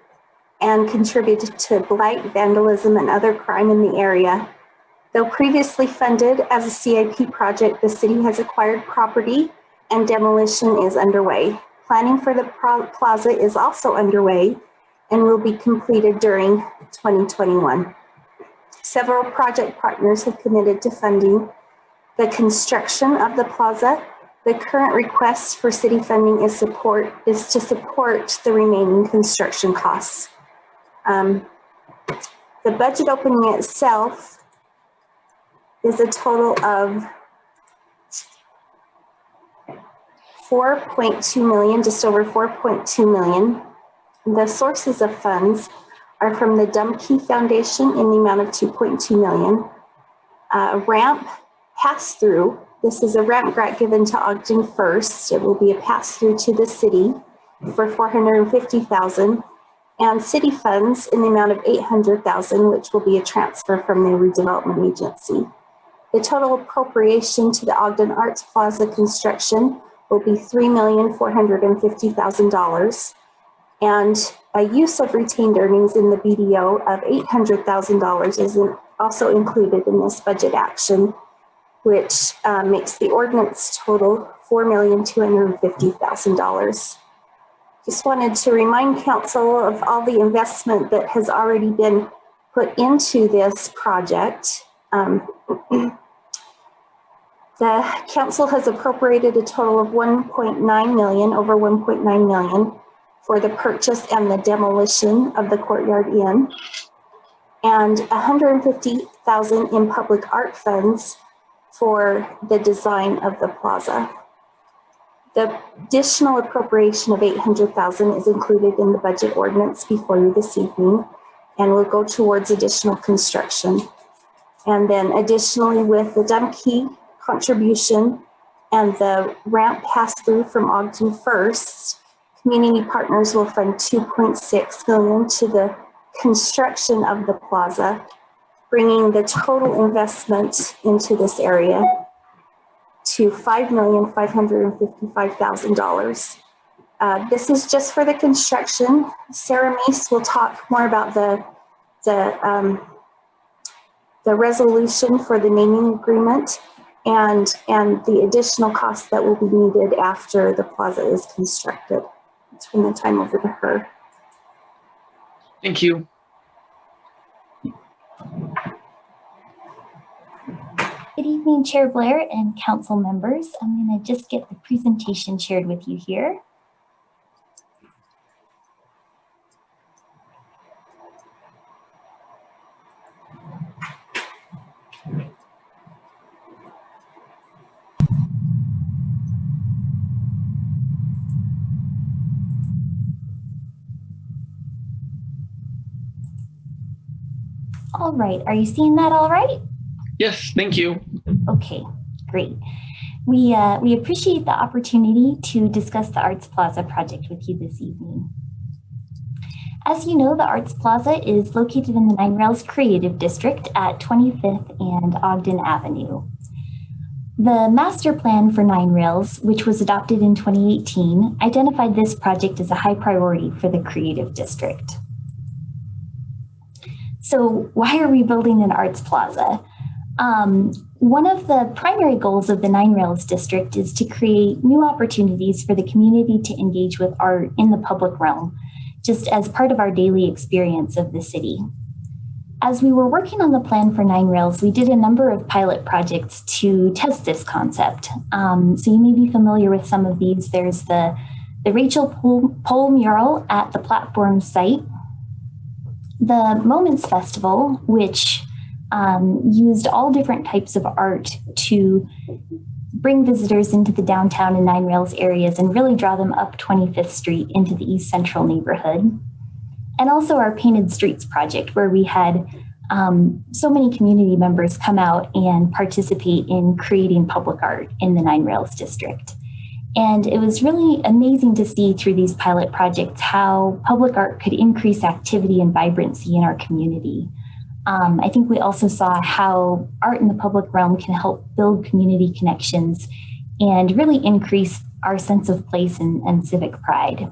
and contributed to blight, vandalism, and other crime in the area. Though previously funded as a CIP project, the city has acquired property and demolition is underway. Planning for the plaza is also underway and will be completed during 2021. Several project partners have committed to funding the construction of the plaza. The current request for city funding is to support the remaining construction costs. The budget opening itself is a total of $4.2 million, just over $4.2 million. The sources of funds are from the Dumke Foundation in the amount of $2.2 million. Ramp pass-through. This is a ramp grant given to Ogden First. It will be a pass-through to the city for $450,000, and city funds in the amount of $800,000, which will be a transfer from the redevelopment agency. The total appropriation to the Ogden Arts Plaza construction will be $3,450,000, and a use of retained earnings in the BDO of $800,000 is also included in this budget action, which makes the ordinance total $4,250,000. Just wanted to remind council of all the investment that has already been put into this project. The council has appropriated a total of $1.9 million, over $1.9 million, for the purchase and the demolition of the Courtyard Inn, and $150,000 in public art funds for the design of the plaza. The additional appropriation of $800,000 is included in the budget ordinance before you this evening and will go towards additional construction. And then additionally, with the Dumke contribution and the ramp pass-through from Ogden First, community partners will fund $2.6 million to the construction of the plaza, bringing the total investment into this area to $5,555,000. This is just for the construction. Sarah Meese will talk more about the resolution for the naming agreement and the additional costs that will be needed after the plaza is constructed. I'll turn the time over to her. Thank you. Good evening, Chair Blair and council members. I'm going to just get the presentation shared with you here. All right, are you seeing that all right? Yes, thank you. Okay, great. We appreciate the opportunity to discuss the Arts Plaza project with you this evening. As you know, the Arts Plaza is located in the Nine Rails Creative District at 25th and Ogden Avenue. The master plan for Nine Rails, which was adopted in 2018, identified this project as a high priority for the Creative District. So why are we building an Arts Plaza? One of the primary goals of the Nine Rails District is to create new opportunities for the community to engage with art in the public realm, just as part of our daily experience of the city. As we were working on the plan for Nine Rails, we did a number of pilot projects to test this concept. So you may be familiar with some of these. There's the Rachel Pohl mural at the platform site, the Moments Festival, which used all different types of art to bring visitors into the downtown and Nine Rails areas and really draw them up 25th Street into the East Central neighborhood. And also our Painted Streets project, where we had so many community members come out and participate in creating public art in the Nine Rails district. And it was really amazing to see through these pilot projects how public art could increase activity and vibrancy in our community. I think we also saw how art in the public realm can help build community connections and really increase our sense of place and civic pride.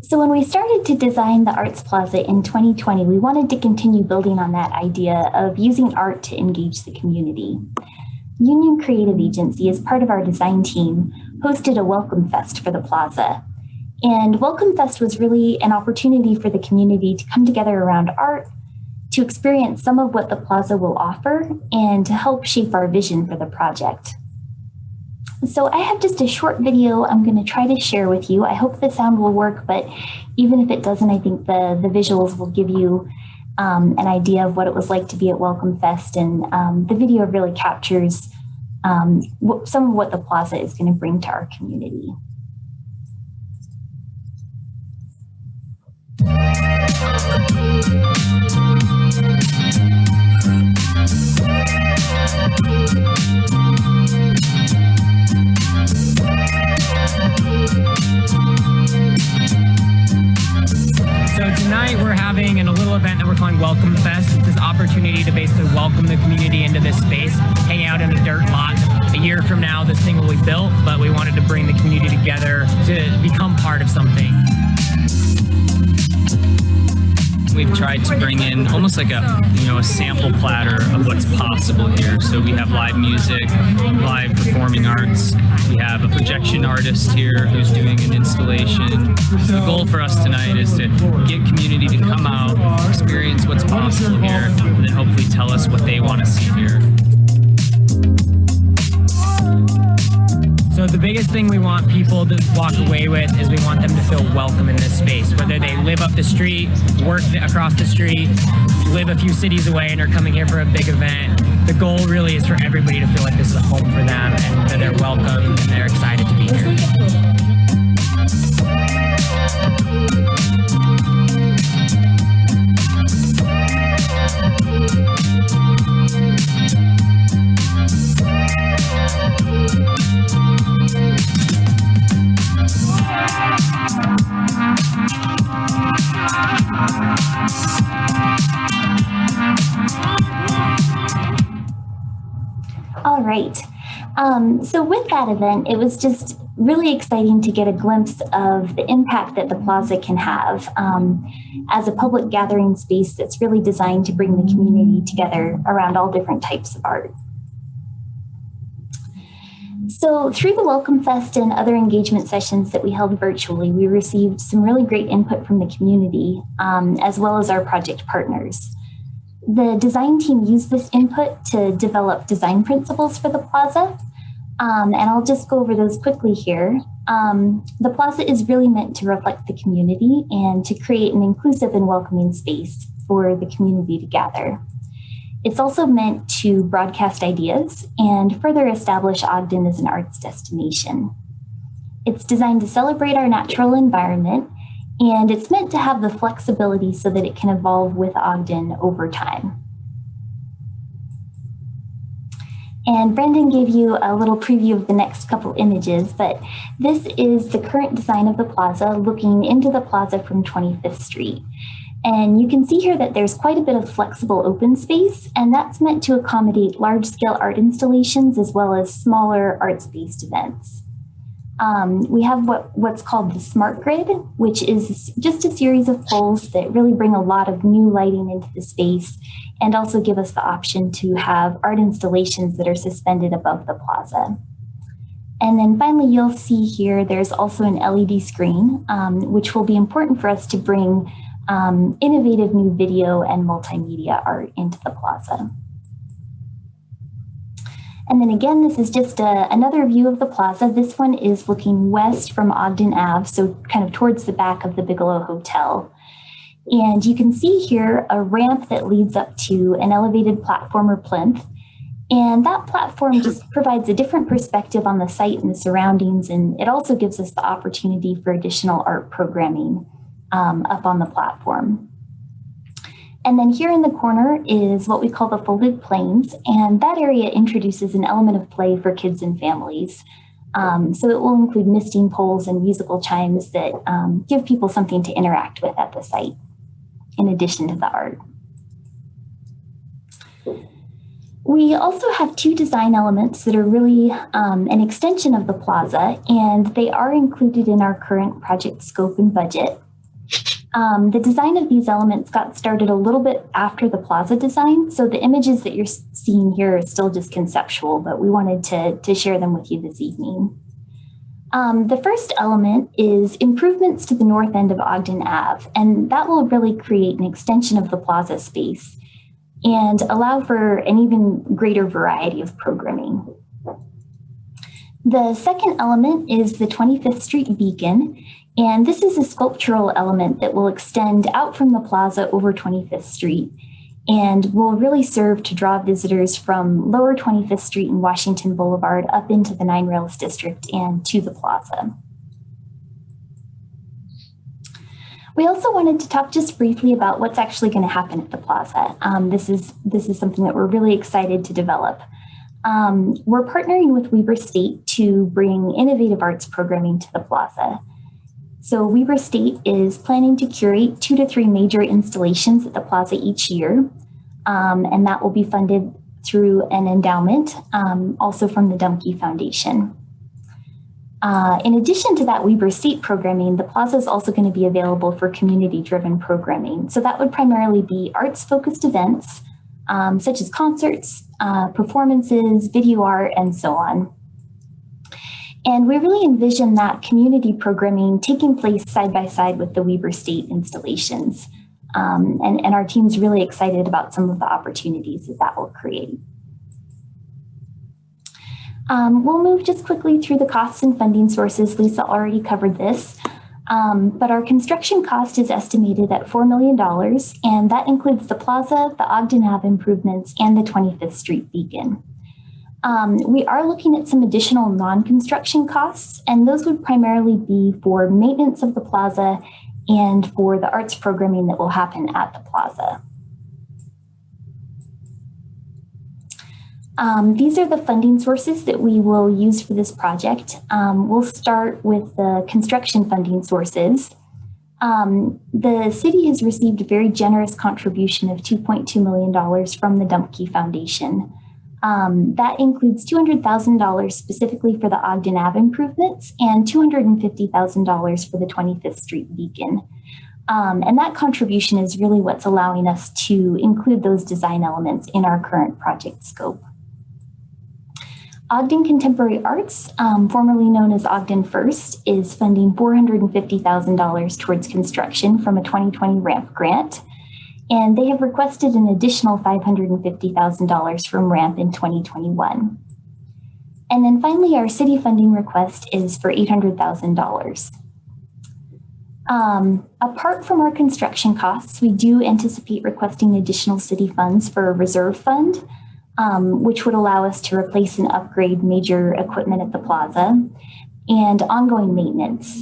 So when we started to design the Arts Plaza in 2020, we wanted to continue building on that idea of using art to engage the community. Union Creative Agency, as part of our design team, hosted a Welcome Fest for the plaza. And Welcome Fest was really an opportunity for the community to come together around art, to experience some of what the plaza will offer, and to help shape our vision for the project. So I have just a short video I'm going to try to share with you. I hope the sound will work, but even if it doesn't, I think the visuals will give you an idea of what it was like to be at Welcome Fest. And the video really captures some of what the plaza is going to bring to our community. So tonight we're having a little event that we're calling Welcome Fest. It's this opportunity to basically welcome the community into this space, hang out in a dirt lot. A year from now, this thing will be built, but we wanted to bring the community together to become part of something. We've tried to bring in almost like a sample platter of what's possible here. So we have live music, live performing arts. We have a projection artist here who's doing an installation. The goal for us tonight is to get community to come out, experience what's possible here, and then hopefully tell us what they want to see here. So the biggest thing we want people to walk away with is we want them to feel welcome in this space, whether they live up the street, work across the street, live a few cities away and are coming here for a big event. The goal really is for everybody to feel like this is a home for them and that they're welcome and they're excited to be here. All right. So with that event, it was just really exciting to get a glimpse of the impact that the plaza can have as a public gathering space that's really designed to bring the community together around all different types of art. So through the Welcome Fest and other engagement sessions that we held virtually, we received some really great input from the community, as well as our project partners. The design team used this input to develop design principles for the plaza. And I'll just go over those quickly here. The plaza is really meant to reflect the community and to create an inclusive and welcoming space for the community to gather. It's also meant to broadcast ideas and further establish Ogden as an arts destination. It's designed to celebrate our natural environment, and it's meant to have the flexibility so that it can evolve with Ogden over time. And Brendan gave you a little preview of the next couple images, but this is the current design of the plaza looking into the plaza from 25th Street. And you can see here that there's quite a bit of flexible open space, and that's meant to accommodate large-scale art installations as well as smaller arts-based events. We have what's called the Smart Grid, which is just a series of poles that really bring a lot of new lighting into the space and also give us the option to have art installations that are suspended above the plaza. And then finally, you'll see here, there's also an LED screen, which will be important for us to bring innovative new video and multimedia art into the plaza. And then again, this is just another view of the plaza. This one is looking west from Ogden Ave, so kind of towards the back of the Bigelow Hotel. And you can see here a ramp that leads up to an elevated platform or plinth. And that platform just provides a different perspective on the site and the surroundings. And it also gives us the opportunity for additional art programming up on the platform. And then here in the corner is what we call the folded planes. And that area introduces an element of play for kids and families. So it will include misting poles and musical chimes that give people something to interact with at the site, in addition to the art. We also have two design elements that are really an extension of the plaza, and they are included in our current project scope and budget. The design of these elements got started a little bit after the plaza design, so the images that you're seeing here are still just conceptual, but we wanted to share them with you this evening. The first element is improvements to the north end of Ogden Ave, and that will really create an extension of the plaza space and allow for an even greater variety of programming. The second element is the 25th Street Beacon, and this is a sculptural element that will extend out from the plaza over 25th Street and will really serve to draw visitors from lower 25th Street and Washington Boulevard up into the Nine Rails District and to the plaza. We also wanted to talk just briefly about what's actually going to happen at the plaza. This is something that we're really excited to develop. We're partnering with Weber State to bring innovative arts programming to the plaza. So Weber State is planning to curate 2 to 3 major installations at the plaza each year, and that will be funded through an endowment, also from the Dumke Foundation. In addition to that Weber State programming, the plaza is also going to be available for community-driven programming. So that would primarily be arts-focused events, such as concerts, performances, video art, and so on. And we really envision that community programming taking place side by side with the Weber State installations. And our team's really excited about some of the opportunities that will create. We'll move just quickly through the costs and funding sources. Lisa already covered this, but our construction cost is estimated at $4 million, and that includes the plaza, the Ogden Ave improvements, and the 25th Street Beacon. We are looking at some additional non-construction costs, and those would primarily be for maintenance of the plaza and for the arts programming that will happen at the plaza. These are the funding sources that we will use for this project. We'll start with the construction funding sources. The city has received a very generous contribution of $2.2 million from the Dumke Foundation. That includes $200,000 specifically for the Ogden Ave improvements and $250,000 for the 25th Street Beacon. And that contribution is really what's allowing us to include those design elements in our current project scope. Ogden Contemporary Arts, formerly known as Ogden First, is funding $450,000 towards construction from a 2020 RAMP grant. And they have requested an additional $550,000 from RAMP in 2021. And then finally, our city funding request is for $800,000. Apart from our construction costs, we do anticipate requesting additional city funds for a reserve fund, which would allow us to replace and upgrade major equipment at the plaza, and ongoing maintenance.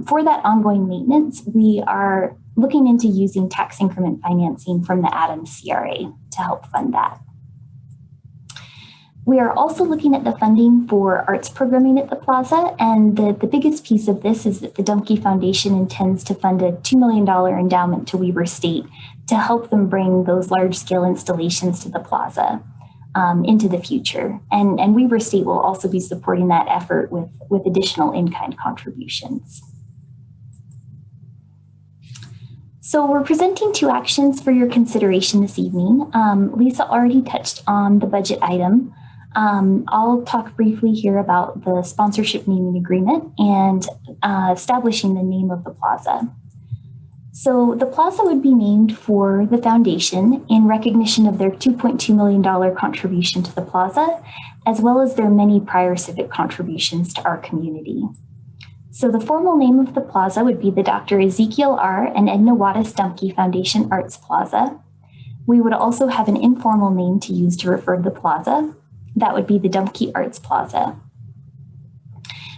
For that ongoing maintenance, we are looking into using tax increment financing from the Adams CRA to help fund that. We are also looking at the funding for arts programming at the plaza, and the biggest piece of this is that the Dumke Foundation intends to fund a $2 million endowment to Weber State to help them bring those large-scale installations to the plaza into the future. And Weber State will also be supporting that effort with additional in-kind contributions. So we're presenting 2 actions for your consideration this evening. Lisa already touched on the budget item. I'll talk briefly here about the sponsorship naming agreement and establishing the name of the plaza. So the plaza would be named for the foundation in recognition of their $2.2 million contribution to the plaza, as well as their many prior civic contributions to our community. So the formal name of the plaza would be the Dr. Ezekiel R. and Edna Wattis Dumke Foundation Arts Plaza. We would also have an informal name to use to refer to the plaza. That would be the Dumke Arts Plaza.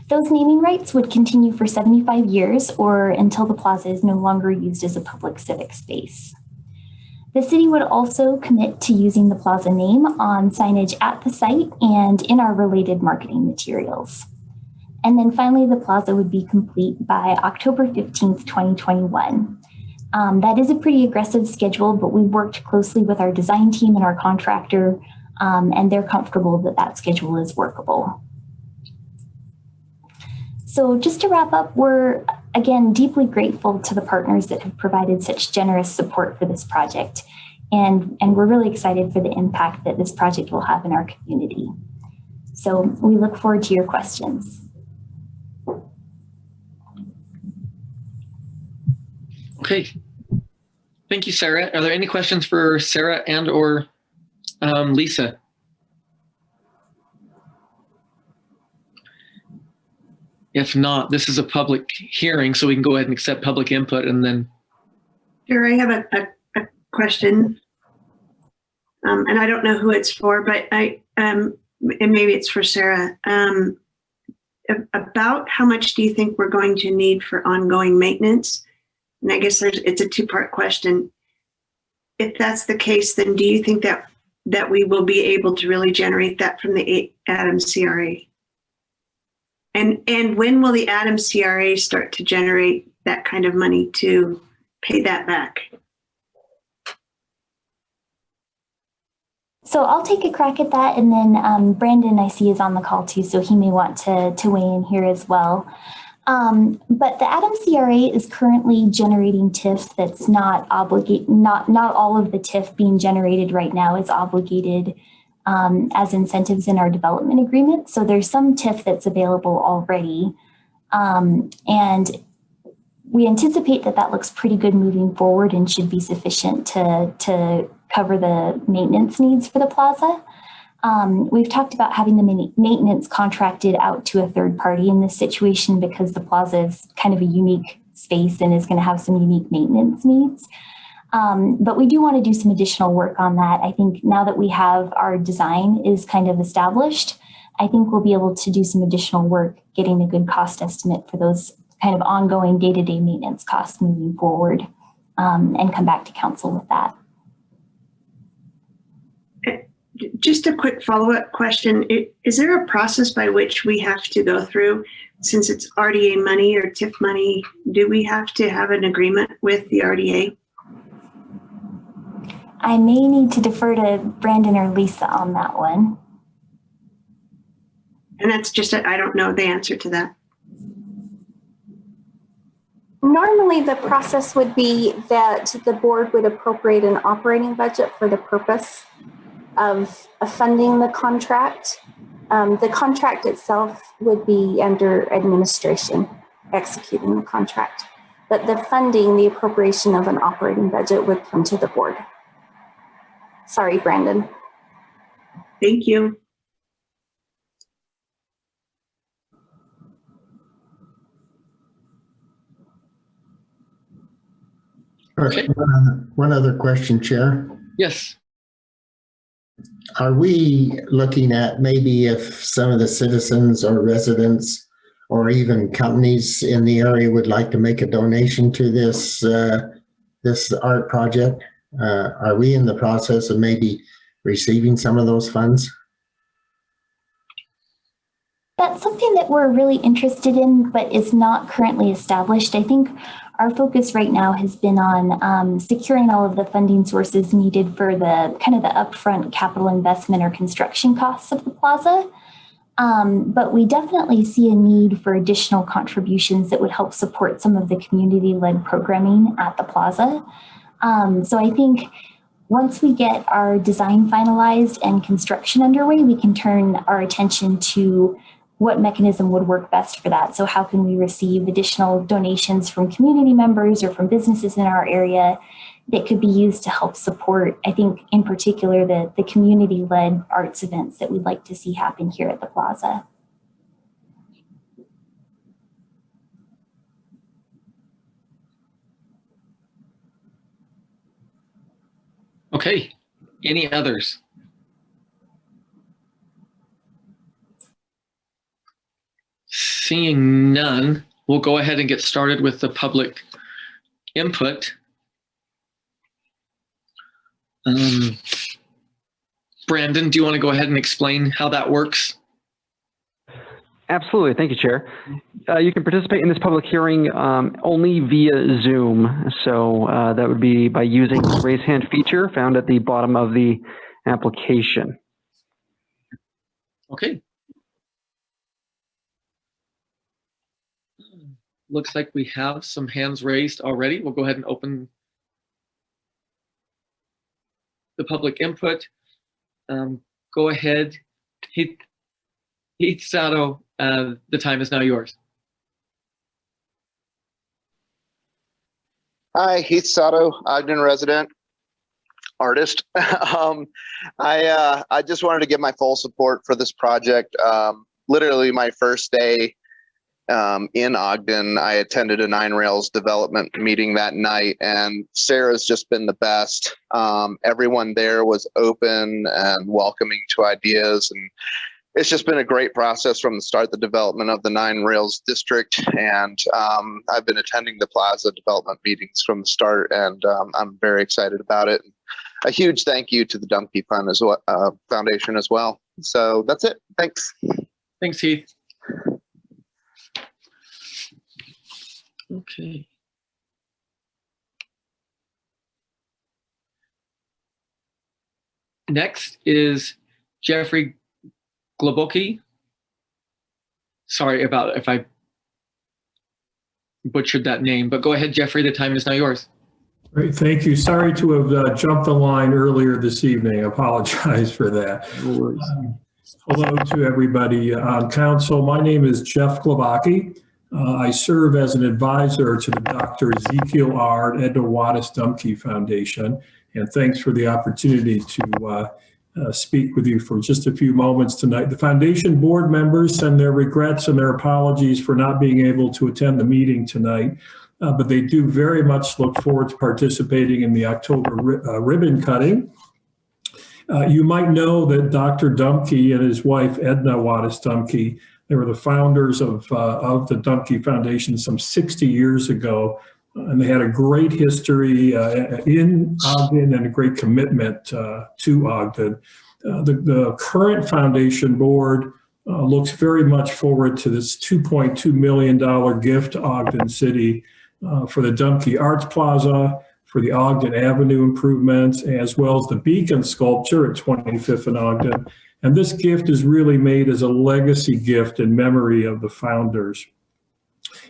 Those naming rights would continue for 75 years or until the plaza is no longer used as a public civic space. The city would also commit to using the plaza name on signage at the site and in our related marketing materials. And then finally, the plaza would be complete by October 15th, 2021. That is a pretty aggressive schedule, but we worked closely with our design team and our contractor, and they're comfortable that that schedule is workable. So just to wrap up, we're, again, deeply grateful to the partners that have provided such generous support for this project. And we're really excited for the impact that this project will have in our community. So we look forward to your questions. Okay. Thank you, Sarah. Are there any questions for Sarah and or Lisa? If not, this is a public hearing, so we can go ahead and accept public input and then. Sure, I have a question. And I don't know who it's for, but and maybe it's for Sarah. About how much do you think we're going to need for ongoing maintenance? And I guess it's a two-part question. If that's the case, then do you think that we will be able to really generate that from the Adams CRA? And when will the Adams CRA start to generate that kind of money to pay that back? So I'll take a crack at that, and then Brandon, I see, is on the call too, so he may want to weigh in here as well. But the Adams CRA is currently generating TIF that's not obligated. Not all of the TIF being generated right now is obligated as incentives in our development agreement. So there's some TIF that's available already, and we anticipate that looks pretty good moving forward and should be sufficient to cover the maintenance needs for the plaza. We've talked about having the maintenance contracted out to a third party in this situation because the plaza is kind of a unique space and is going to have some unique maintenance needs. But we do want to do some additional work on that. I think now that we have our design is kind of established, I think we'll be able to do some additional work getting a good cost estimate for those kind of ongoing day-to-day maintenance costs moving forward, and come back to council with that. Just a quick follow-up question. Is there a process by which we have to go through, since it's RDA money or TIF money? Do we have to have an agreement with the RDA? I may need to defer to Brandon or Lisa on that one. And that's just, I don't know the answer to that. Normally, the process would be that the board would appropriate an operating budget for the purpose of funding the contract. The contract itself would be under administration, executing the contract. But the funding, the appropriation of an operating budget would come to the board. Sorry, Brandon. Thank you. Okay. One other question, Chair. Yes. Are we looking at maybe if some of the citizens or residents or even companies in the area would like to make a donation to this this art project? Are we in the process of maybe receiving some of those funds? That's something that we're really interested in, but is not currently established. I think our focus right now has been on securing all of the funding sources needed for the kind of the upfront capital investment or construction costs of the plaza. But we definitely see a need for additional contributions that would help support some of the community-led programming at the plaza. So I think once we get our design finalized and construction underway, we can turn our attention to what mechanism would work best for that. So how can we receive additional donations from community members or from businesses in our area that could be used to help support, I think in particular, the community-led arts events that we'd like to see happen here at the plaza. Okay. Any others? Seeing none, we'll go ahead and get started with the public input. Brandon, do you want to go ahead and explain how that works? Absolutely. Thank you, Chair. You can participate in this public hearing only via Zoom. So that would be by using the raise hand feature found at the bottom of the application. Okay. Looks like we have some hands raised already. We'll go ahead and open the public input. Go ahead, Heath Sato, the time is now yours. Hi, Heath Sato, Ogden resident, artist. I just wanted to give my full support for this project. Literally my first day in Ogden. I attended a Nine Rails development meeting that night, and Sarah's just been the best. Everyone there was open and welcoming to ideas, and it's just been a great process from the start, the development of the Nine Rails district. And I've been attending the Plaza development meetings from the start, and I'm very excited about it. A huge thank you to the Dumke Fund as well, Foundation as well. So that's it. Thanks. Thanks, Heath. Okay. Next is Jeffrey Globocki. Sorry about if I butchered that name, but go ahead, Jeffrey. The time is now yours. Great, thank you. Sorry to have jumped the line earlier this evening. I apologize for that. No worries. Hello to everybody on council. My name is Jeff Globocki. I serve as an advisor to the Dr. Ezekiel R. and Edna Wattis Dumke Foundation, and thanks for the opportunity to speak with you for just a few moments tonight. The foundation board members send their regrets and their apologies for not being able to attend the meeting tonight, but they do very much look forward to participating in the October ribbon cutting. You might know that Dr. Dumke and his wife Edna Wattis Dumke, they were the founders of the Dumke Foundation some 60 years ago, and they had a great history in Ogden and a great commitment to Ogden. The current foundation board looks very much forward to this $2.2 million gift to Ogden City for the Dumke Arts Plaza, for the Ogden Avenue improvements, as well as the Beacon sculpture at 25th and Ogden. And this gift is really made as a legacy gift in memory of the founders.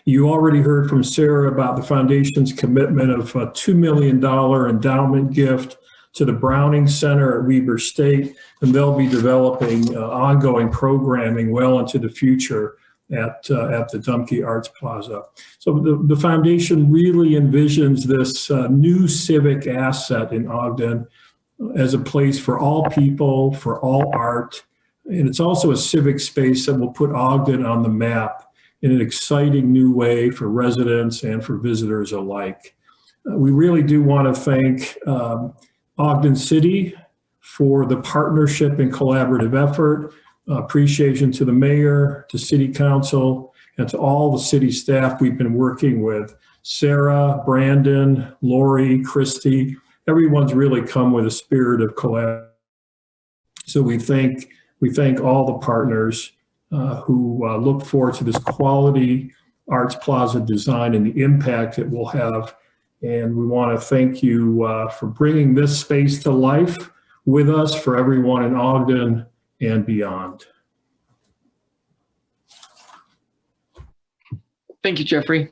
You already heard from Sarah about the foundation's commitment of a $2 million endowment gift to the Browning Center at Weber State, and they'll be developing ongoing programming well into the future at the Dumke Arts Plaza. So the foundation really envisions this new civic asset in Ogden as a place for all people, for all art. And it's also a civic space that will put Ogden on the map in an exciting new way for residents and for visitors alike. We really do want to thank Ogden City for the partnership and collaborative effort. Appreciation to the mayor, to city council, and to all the city staff we've been working with. Sarah, Brandon, Lori, Christy, everyone's really come with a spirit of collaboration. So we thank all the partners who look forward to this quality Arts Plaza design and the impact it will have. And we want to thank you for bringing this space to life with us for everyone in Ogden and beyond. Thank you, Jeffrey.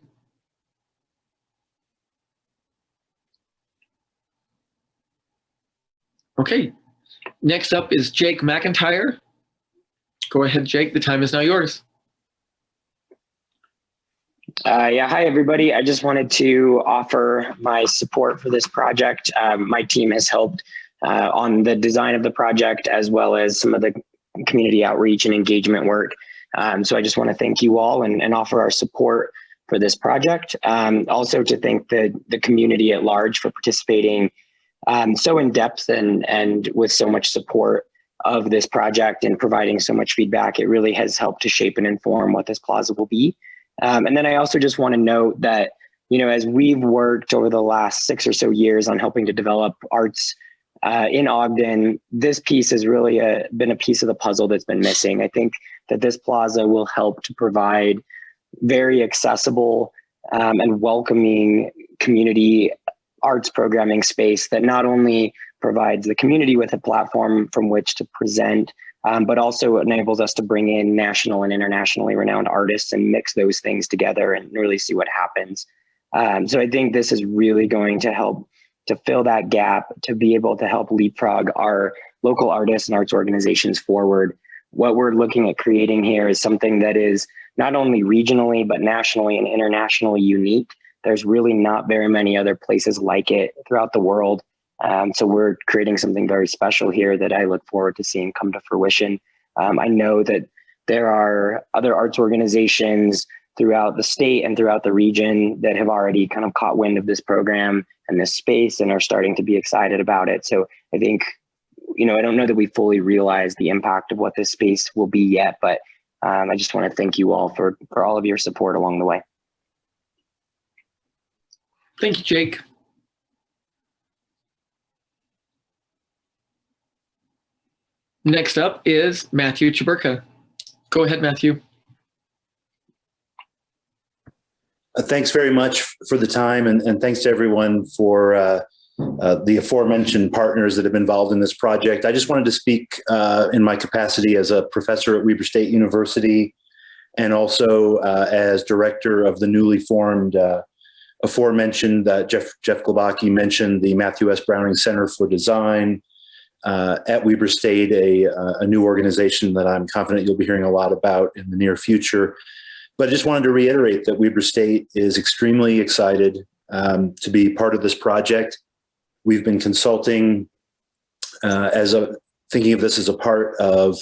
Okay, next up is Jake McIntyre. Go ahead, Jake, the time is now yours. Yeah, hi everybody. I just wanted to offer my support for this project. My team has helped on the design of the project as well as some of the community outreach and engagement work. So I just want to thank you all and offer our support for this project. Also to thank the community at large for participating so in depth and with so much support of this project and providing so much feedback. It really has helped to shape and inform what this plaza will be. And then I also just want to note that, you know, as we've worked over the last 6 or so years on helping to develop arts in Ogden, this piece has really been a piece of the puzzle that's been missing. I think that this plaza will help to provide very accessible and welcoming community arts programming space that not only provides the community with a platform from which to present, but also enables us to bring in national and internationally renowned artists and mix those things together and really see what happens. So I think this is really going to help to fill that gap, to be able to help leapfrog our local artists and arts organizations forward. What we're looking at creating here is something that is not only regionally, but nationally and internationally unique. There's really not very many other places like it throughout the world. So we're creating something very special here that I look forward to seeing come to fruition. I know that there are other arts organizations throughout the state and throughout the region that have already kind of caught wind of this program and this space and are starting to be excited about it. So I think, I don't know that we fully realize the impact of what this space will be yet, but I just want to thank you all for all of your support along the way. Thank you, Jake. Next up is Matthew Chaburka. Go ahead, Matthew. Thanks very much for the time, and thanks to everyone for the aforementioned partners that have been involved in this project. I just wanted to speak in my capacity as a professor at Weber State University and also as director of the newly formed aforementioned Jeff Glabaki mentioned the Matthew S. Browning Center for Design at Weber State, a new organization that I'm confident you'll be hearing a lot about in the near future. But I just wanted to reiterate that Weber State is extremely excited to be part of this project. We've been consulting thinking of this as a part of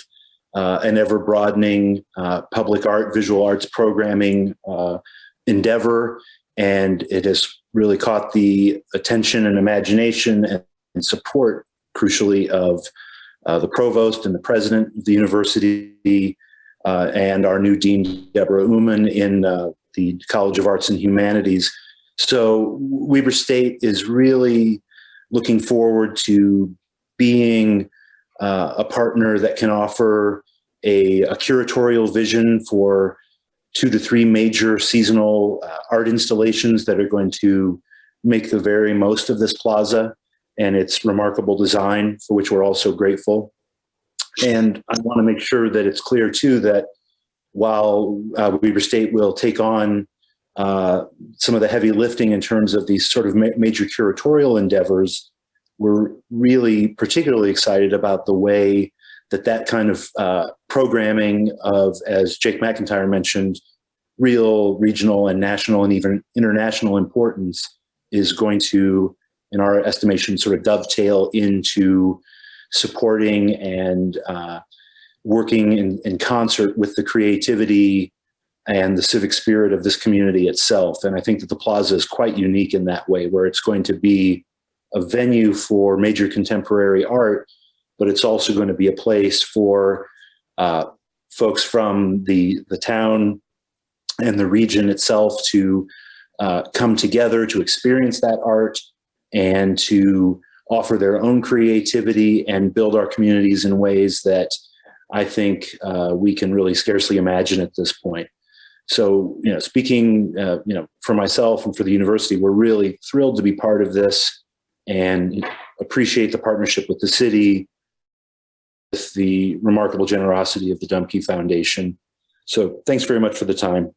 an ever-broadening public art, visual arts programming endeavor, and it has really caught the attention and imagination and support, crucially, of the provost and the president of the university, and our new dean, Deborah Uman, in the College of Arts and Humanities. So Weber State is really looking forward to being a partner that can offer a curatorial vision for 2 to 3 major seasonal art installations that are going to make the very most of this plaza and its remarkable design, for which we're also grateful. And I want to make sure that it's clear, too, that while Weber State will take on some of the heavy lifting in terms of these sort of major curatorial endeavors, we're really particularly excited about the way that kind of programming of, as Jake McIntyre mentioned, real regional and national and even international importance is going to, in our estimation, sort of dovetail into supporting and working in concert with the creativity and the civic spirit of this community itself. And I think that the plaza is quite unique in that way, where it's going to be a venue for major contemporary art, but it's also going to be a place for folks from the town and the region itself to come together to experience that art and to offer their own creativity and build our communities in ways that I think we can really scarcely imagine at this point. So, speaking, for myself and for the university, we're really thrilled to be part of this and appreciate the partnership with the city, with the remarkable generosity of the Dumke Foundation. So thanks very much for the time.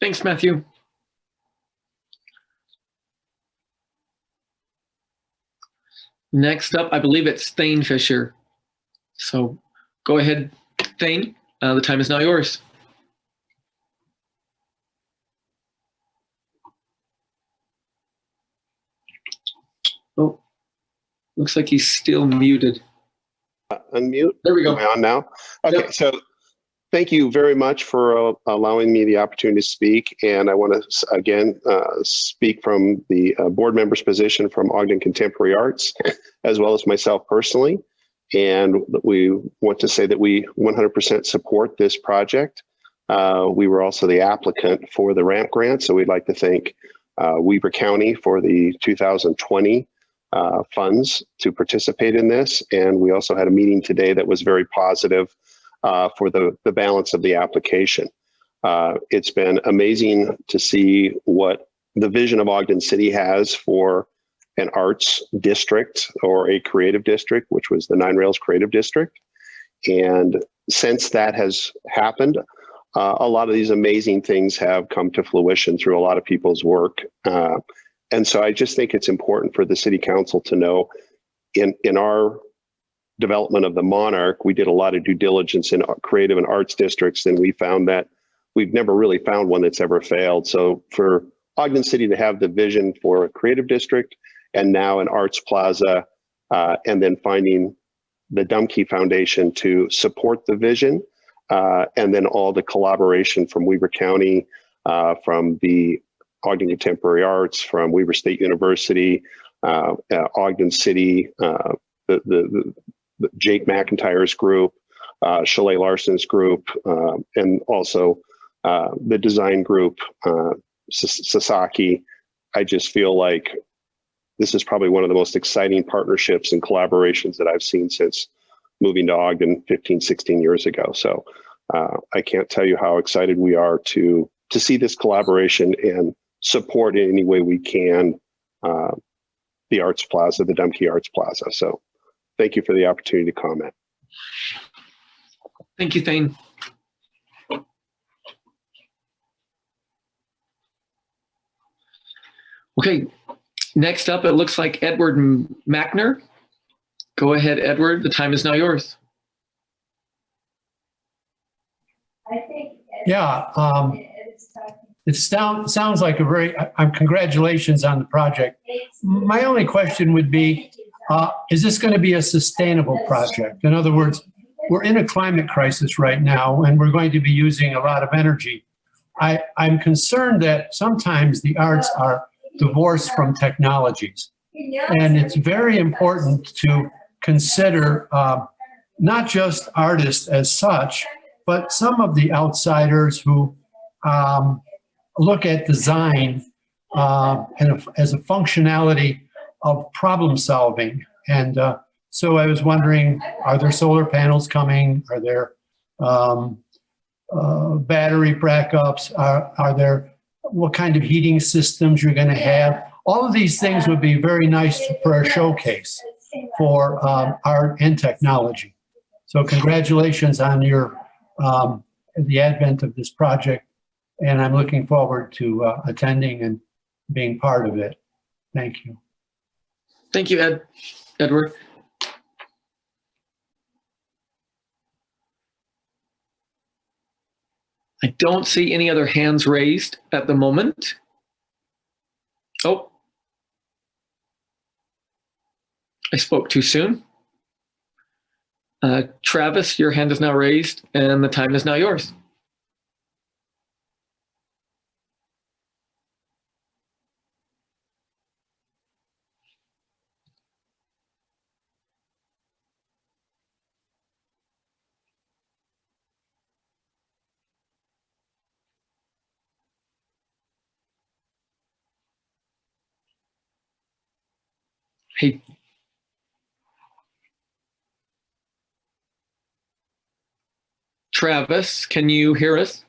Thanks, Matthew. Next up, I believe it's Thane Fisher. So go ahead, Thane. The time is now yours. Oh, looks like he's still muted. Unmute. There we go. Am I on now? Okay, yep. So thank you very much for allowing me the opportunity to speak. And I want to, again, speak from the board member's position from Ogden Contemporary Arts, as well as myself personally. And we want to say that we 100% support this project. We were also the applicant for the ramp grant. So we'd like to thank Weber County for the 2020 funds to participate in this. And we also had a meeting today that was very positive for the balance of the application. It's been amazing to see what the vision of Ogden City has for an arts district or a creative district, which was the Nine Rails Creative District. And since that has happened, a lot of these amazing things have come to fruition through a lot of people's work. And so I just think it's important for the city council to know in our development of the Monarch, we did a lot of due diligence in creative and arts districts, and we found that we've never really found one that's ever failed. So for Ogden City to have the vision for a creative district and now an arts plaza, and then finding the Dumke Foundation to support the vision, and then all the collaboration from Weber County, from the Ogden Contemporary Arts, from Weber State University, Ogden City, the Jake McIntyre's group, Chalet Larson's group, and also the design group, Sasaki. I just feel like this is probably one of the most exciting partnerships and collaborations that I've seen since moving to Ogden 15, 16 years ago. So I can't tell you how excited we are to see this collaboration and support in any way we can the Arts Plaza, the Dumke Arts Plaza. So thank you for the opportunity to comment. Thank you, Thane. Okay, next up, it looks like Edward Mackner. Go ahead, Edward. The time is now yours. Yeah, it sounds like a very, congratulations on the project. My only question would be, is this going to be a sustainable project? In other words, we're in a climate crisis right now, and we're going to be using a lot of energy. I'm concerned that sometimes the arts are divorced from technologies. And it's very important to consider not just artists as such, but some of the outsiders who look at design as a functionality of problem solving. And so I was wondering, are there solar panels coming? Are there battery backups? Are there, what kind of heating systems you're going to have? All of these things would be very nice for a showcase for art and technology. So congratulations on your the advent of this project, and I'm looking forward to attending and being part of it. Thank you. Thank you, Edward. I don't see any other hands raised at the moment. Oh, I spoke too soon. Travis, your hand is now raised and the time is now yours. Hey. Travis, can you hear us?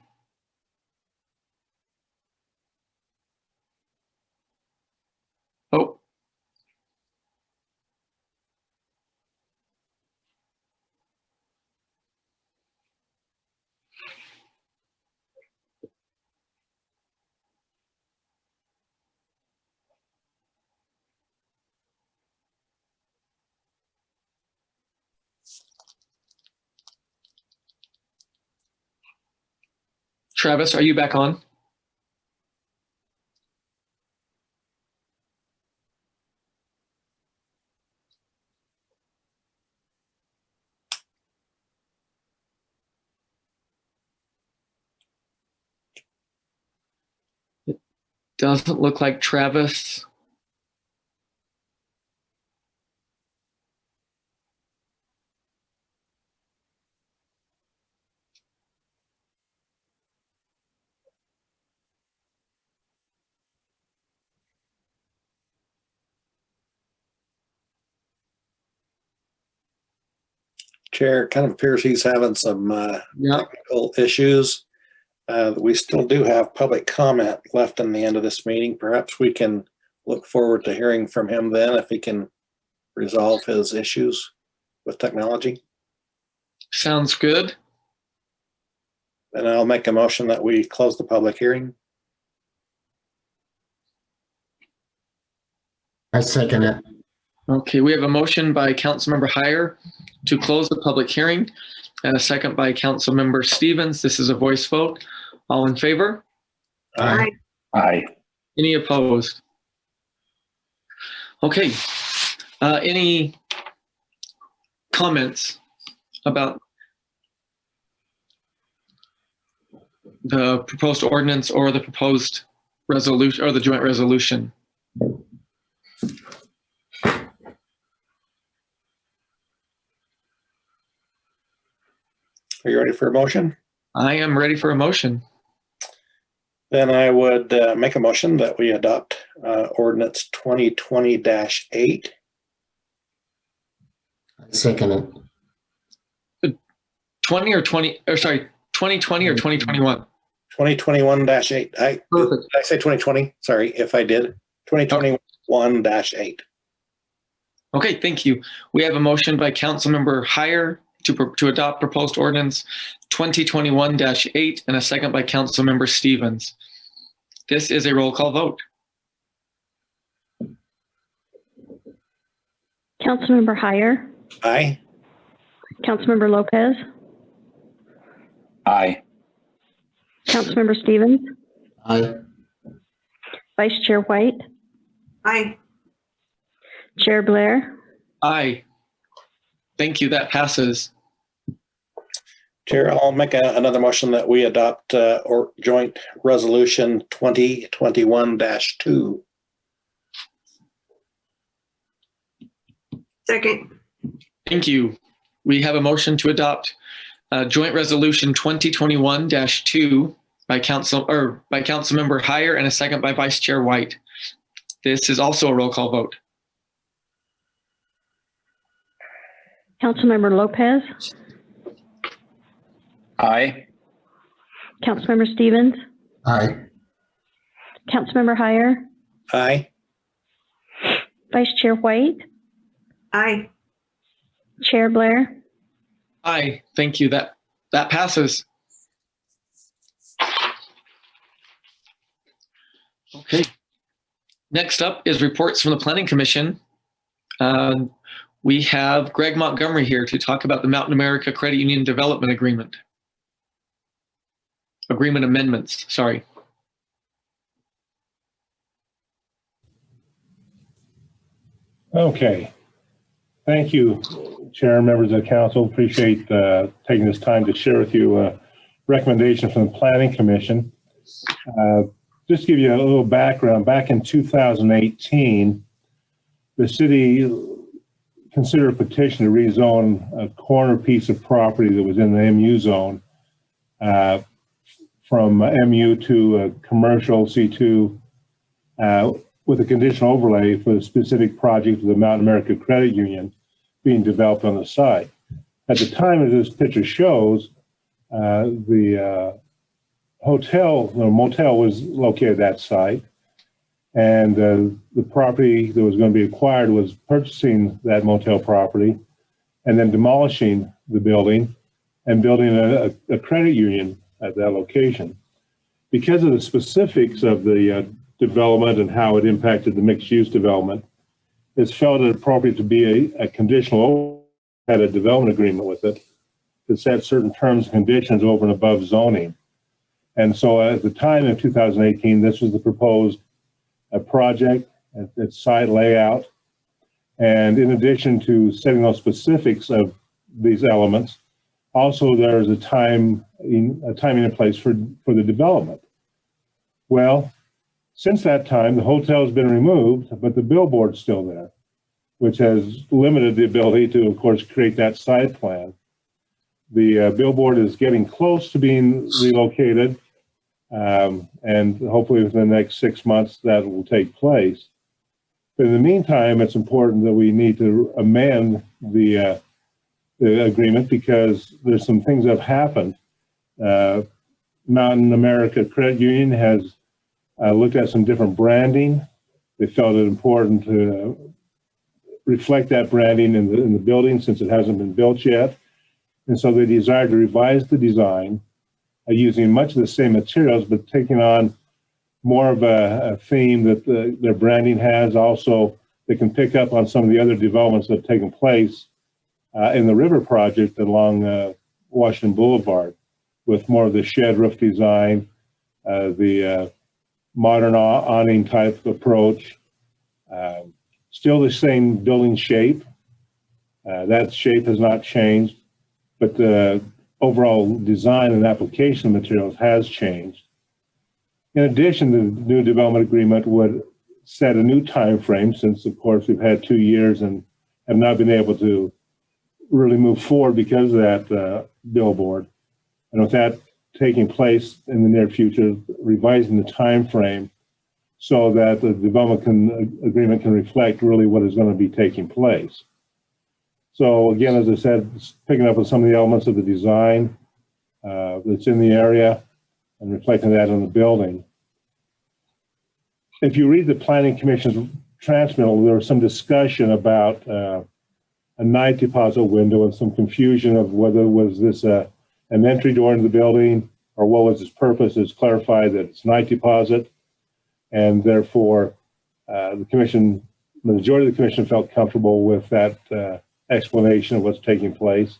Oh. Travis, are you back on? It doesn't look like Travis. Chair, it kind of appears he's having some technical issues. We still do have public comment left in the end of this meeting. Perhaps we can look forward to hearing from him then if he can resolve his issues with technology. Sounds good. And I'll make a motion that we close the public hearing. I second it. Okay, we have a motion by Councilmember Heyer to close the public hearing and a second by Councilmember Stevens. This is a voice vote. All in favor? Aye. Aye. Any opposed? Okay. Any comments about the proposed ordinance or the proposed resolution or the joint resolution? Are you ready for a motion? I am ready for a motion. Then I would make a motion that we adopt ordinance 2020-8. Second it. 2020 or 2021? 2021-8. Did I say 2020? Sorry if I did. 2021-8. Okay, thank you. We have a motion by Councilmember Heyer to adopt proposed ordinance 2021-8 and a second by Councilmember Stevens. This is a roll call vote. Councilmember Heyer. Aye. Councilmember Lopez. Aye. Councilmember Stevens. Aye. Vice Chair White. Aye. Chair Blair. Aye. Thank you. That passes. Chair, I'll make another motion that we adopt or joint resolution 2021-2. Second. Thank you. We have a motion to adopt joint resolution 2021-2 by Councilmember Heyer and a second by Vice Chair White. This is also a roll call vote. Councilmember Lopez. Aye. Councilmember Stevens. Aye. Councilmember Heyer. Aye. Vice Chair White. Aye. Chair Blair. Aye. Thank you. That passes. Okay. Next up is reports from the Planning Commission. We have Greg Montgomery here to talk about the Mountain America Credit Union Development Agreement amendments, sorry. Okay. Thank you, Chair and members of the council. Appreciate taking this time to share with you a recommendation from the Planning Commission. Just to give you a little background, back in 2018, the city considered a petition to rezone a corner piece of property that was in the MU zone from MU to a commercial C2 with a conditional overlay for the specific project of the Mountain America Credit Union being developed on the site. At the time, as this picture shows, the motel was located at that site, and the property that was going to be acquired was purchasing that motel property and then demolishing the building and building a credit union at that location. Because of the specifics of the development and how it impacted the mixed-use development, it's felt it appropriate to be a conditional, had a development agreement with it that set certain terms and conditions over and above zoning. And so at the time in 2018, this was the proposed project, its site layout. And in addition to setting those specifics of these elements, also there's a timing in place for the development. Well, since that time, the hotel has been removed, but the billboard's still there, which has limited the ability to, of course, create that site plan. The billboard is getting close to being relocated, and hopefully within the next 6 months that will take place. But in the meantime, it's important that we need to amend the agreement because there's some things that have happened. Mountain America Credit Union has looked at some different branding. They felt it important to reflect that branding in the building since it hasn't been built yet. And so they desired to revise the design using much of the same materials, but taking on more of a theme that their branding has. Also, they can pick up on some of the other developments that have taken place in the river project along Washington Boulevard with more of the shed roof design, the modern awning type approach, still the same building shape. That shape has not changed, but overall design and application of materials has changed. In addition, the new development agreement would set a new time frame, since of course we've had 2 years and have not been able to really move forward because of that billboard. And with that taking place in the near future, revising the time frame so that the development agreement can reflect really what is going to be taking place. So again, as I said, picking up on some of the elements of the design that's in the area and reflecting that on the building. If you read the Planning Commission's transmittal, there was some discussion about a night deposit window and some confusion of whether was this an entry door into the building or what was its purpose. It's clarified that it's night deposit, and therefore the majority of the commission felt comfortable with that explanation of what's taking place.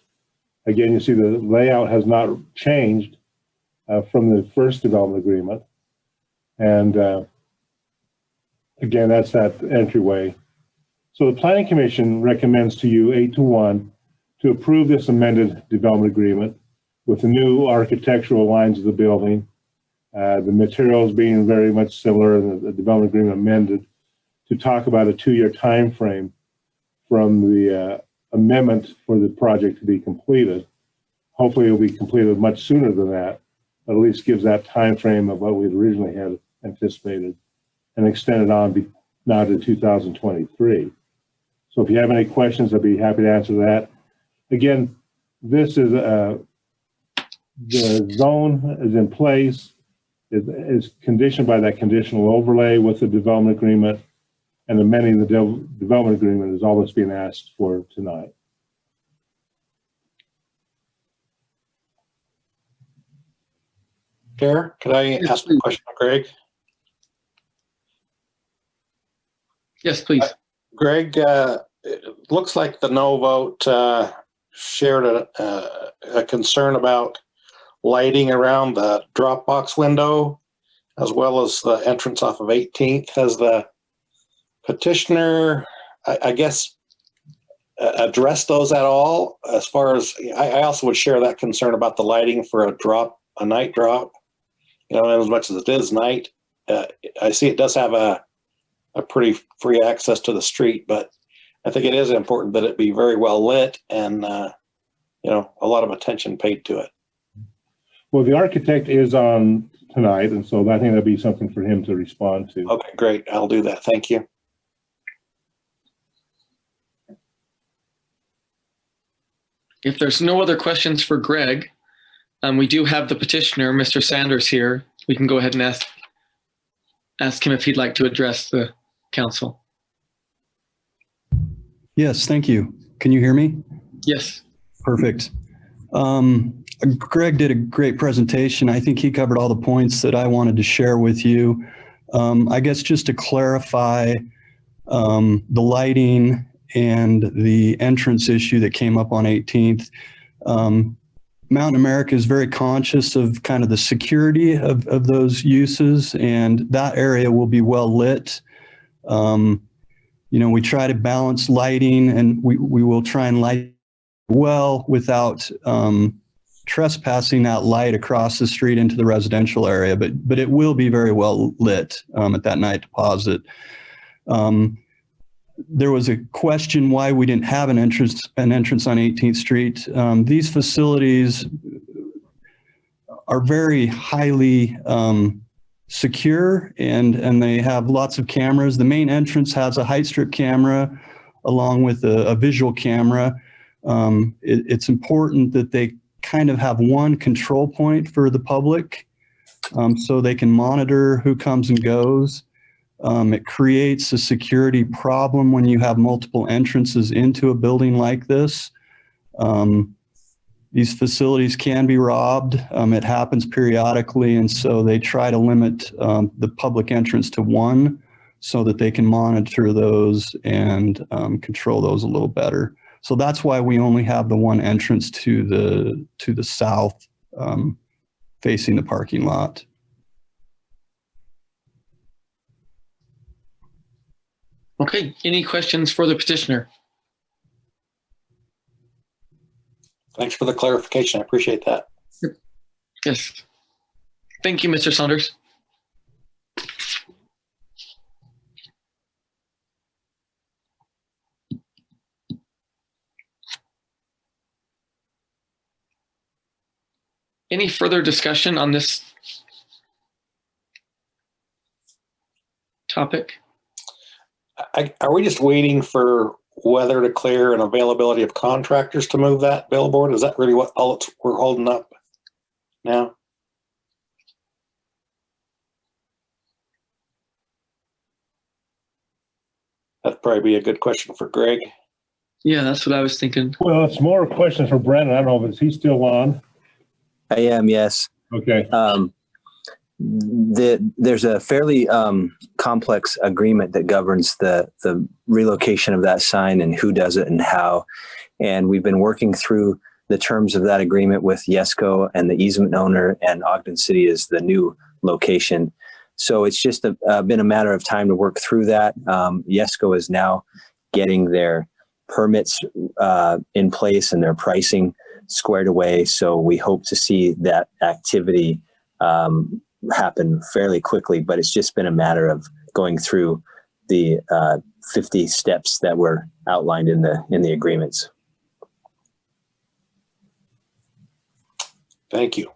Again, you see the layout has not changed from the first development agreement. And again, that's that entryway. So the Planning Commission recommends to you 8-1 to approve this amended development agreement with the new architectural lines of the building, the materials being very much similar, and the development agreement amended to talk about a 2-year time frame from the amendment for the project to be completed. Hopefully it will be completed much sooner than that, but at least gives that time frame of what we originally had anticipated and extended on now to 2023. So if you have any questions, I'd be happy to answer that. Again, this is the zone is in place. It is conditioned by that conditional overlay with the development agreement, and amending the development agreement is all that's being asked for tonight. Chair, could I ask a question of Greg? Yes, please. Greg, it looks like the no vote shared a concern about lighting around the Dropbox window, as well as the entrance off of 18th. Has the petitioner, I guess, addressed those at all? As far as, I also would share that concern about the lighting for a night drop. You know, as much as it is night, I see it does have a pretty free access to the street, but I think it is important that it be very well lit and, you know, a lot of attention paid to it. Well, the architect is on tonight, and so I think that'd be something for him to respond to. Okay, great. I'll do that. Thank you. If there's no other questions for Greg, we do have the petitioner, Mr. Sanders, here. We can go ahead and ask him if he'd like to address the council. Yes, thank you. Can you hear me? Yes. Perfect. Greg did a great presentation. I think he covered all the points that I wanted to share with you. I guess just to clarify the lighting and the entrance issue that came up on 18th. Mountain America is very conscious of kind of the security of those uses, and that area will be well lit. You know, we try to balance lighting, and we will try and light well without trespassing that light across the street into the residential area, but it will be very well lit at that night deposit. There was a question why we didn't have an entrance on 18th Street. These facilities are very highly secure, and they have lots of cameras. The main entrance has a height strip camera along with a visual camera. It's important that they kind of have one control point for the public so they can monitor who comes and goes. It creates a security problem when you have multiple entrances into a building like this. These facilities can be robbed. It happens periodically, and so they try to limit the public entrance to one so that they can monitor those and control those a little better. So that's why we only have the one entrance to the south facing the parking lot. Okay, any questions for the petitioner? Thanks for the clarification. I appreciate that. Yes. Thank you, Mr. Saunders. Any further discussion on this topic? Are we just waiting for weather to clear and availability of contractors to move that billboard? Is that really what we're holding up now? That'd probably be a good question for Greg. Yeah, that's what I was thinking. Well, it's more questions for Brandon. I don't know, is he still on? I am, yes. Okay. There's a fairly complex agreement that governs the relocation of that sign and who does it and how. And we've been working through the terms of that agreement with YESCO and the easement owner, and Ogden City is the new location. So it's just been a matter of time to work through that. YESCO is now getting their permits in place and their pricing squared away. So we hope to see that activity happen fairly quickly, but it's just been a matter of going through the 50 steps that were outlined in the agreements. Thank you.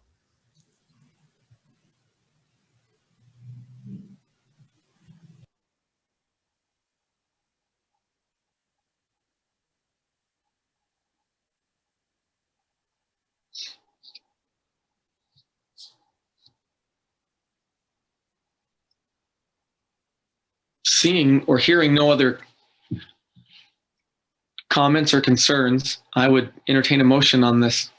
Seeing or hearing no other comments or concerns, I would entertain a motion on this.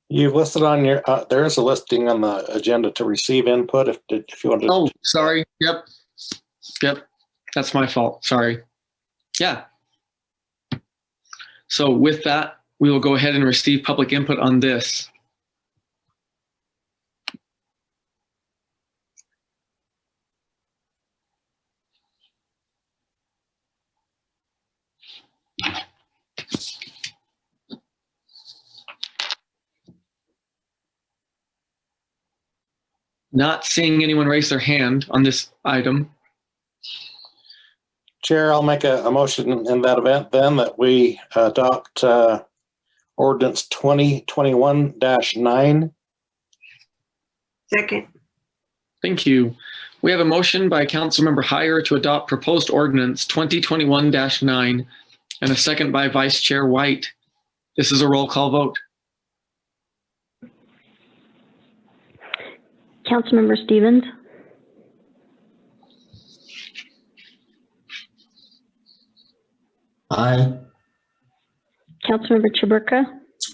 You've listed on your, there is a listing on the agenda to receive input if you want to. Oh, sorry. Yep. That's my fault. Sorry. Yeah. So with that, we will go ahead and receive public input on this. Not seeing anyone raise their hand on this item. Chair, I'll make a motion in that event then that we adopt ordinance 2021-9. Second. Thank you. We have a motion by Councilmember Heyer to adopt proposed ordinance 2021-9 and a second by Vice Chair White. This is a roll call vote. Councilmember Stevens. Aye. Councilmember Chaburka.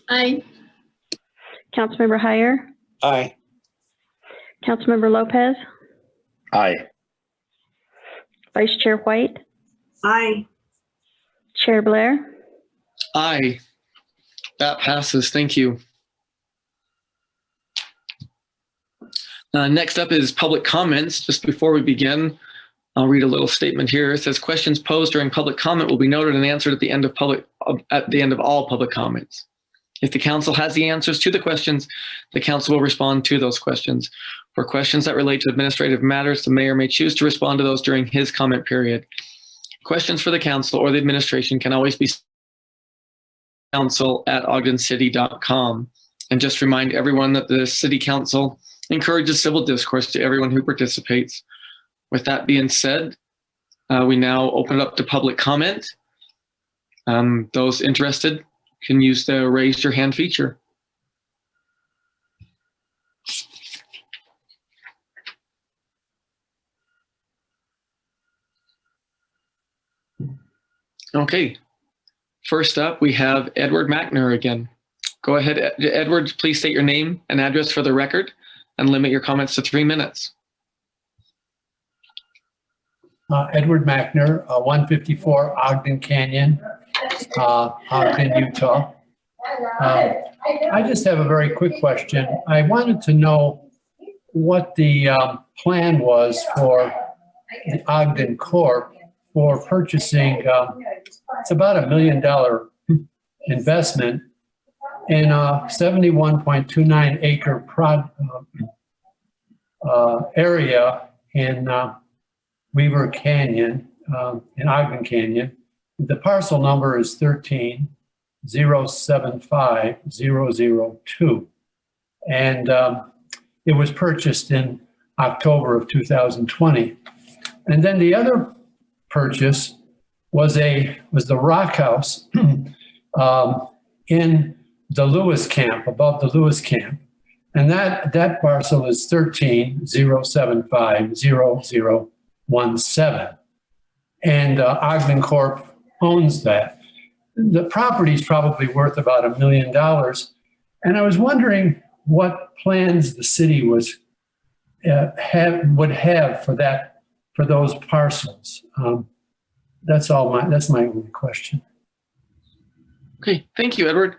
Aye. Councilmember Heyer. Aye. Councilmember Lopez. Aye. Vice Chair White. Aye. Chair Blair. Aye. That passes. Thank you. Next up is public comments. Just before we begin, I'll read a little statement here. It says questions posed during public comment will be noted and answered at the end of all public comments. If the council has the answers to the questions, the council will respond to those questions. For questions that relate to administrative matters, the mayor may choose to respond to those during his comment period. Questions for the council or the administration can always be council@ogdencity.com. And just remind everyone that the city council encourages civil discourse to everyone who participates. With that being said, we now open it up to public comment. Those interested can use the raise your hand feature. Okay, first up we have Edward Mackner again. Go ahead, Edward, please state your name and address for the record and limit your comments to 3 minutes. Edward Mackner, 154 Ogden Canyon, Ogden, Utah. I just have a very quick question. I wanted to know what the plan was for the Ogden Corp for purchasing, it's about $1 million investment in a 71.29 acre area in Weaver Canyon, in Ogden Canyon. The parcel number is 13075002. And it was purchased in October of 2020. And then the other purchase was the Rock House in the Lewis Camp, above the Lewis Camp. And that parcel is 13075017. And Ogden Corp owns that. The property is probably worth about $1 million. And I was wondering what plans the city would have for those parcels. That's my only question. Okay, thank you, Edward.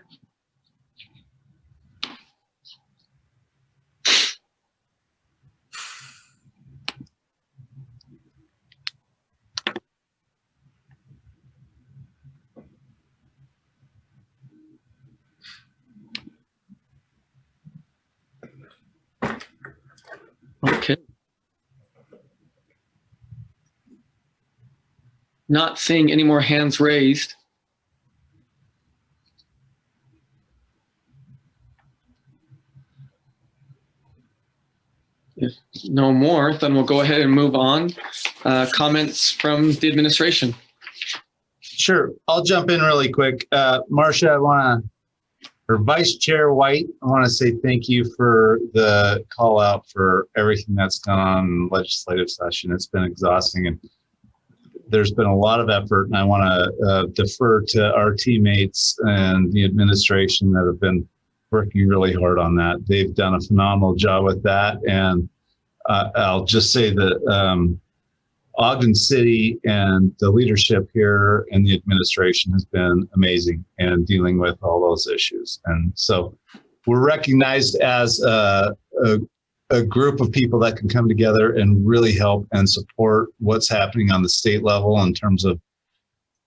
Okay. Not seeing any more hands raised. If no more, then we'll go ahead and move on. Comments from the administration. Sure, I'll jump in really quick. Marcia, or Vice Chair White, I want to say thank you for the call out for everything that's gone on in the legislative session. It's been exhausting and there's been a lot of effort, and I want to defer to our teammates and the administration that have been working really hard on that. They've done a phenomenal job with that. And I'll just say that Ogden City and the leadership here and the administration has been amazing in dealing with all those issues. And so we're recognized as a group of people that can come together and really help and support what's happening on the state level in terms of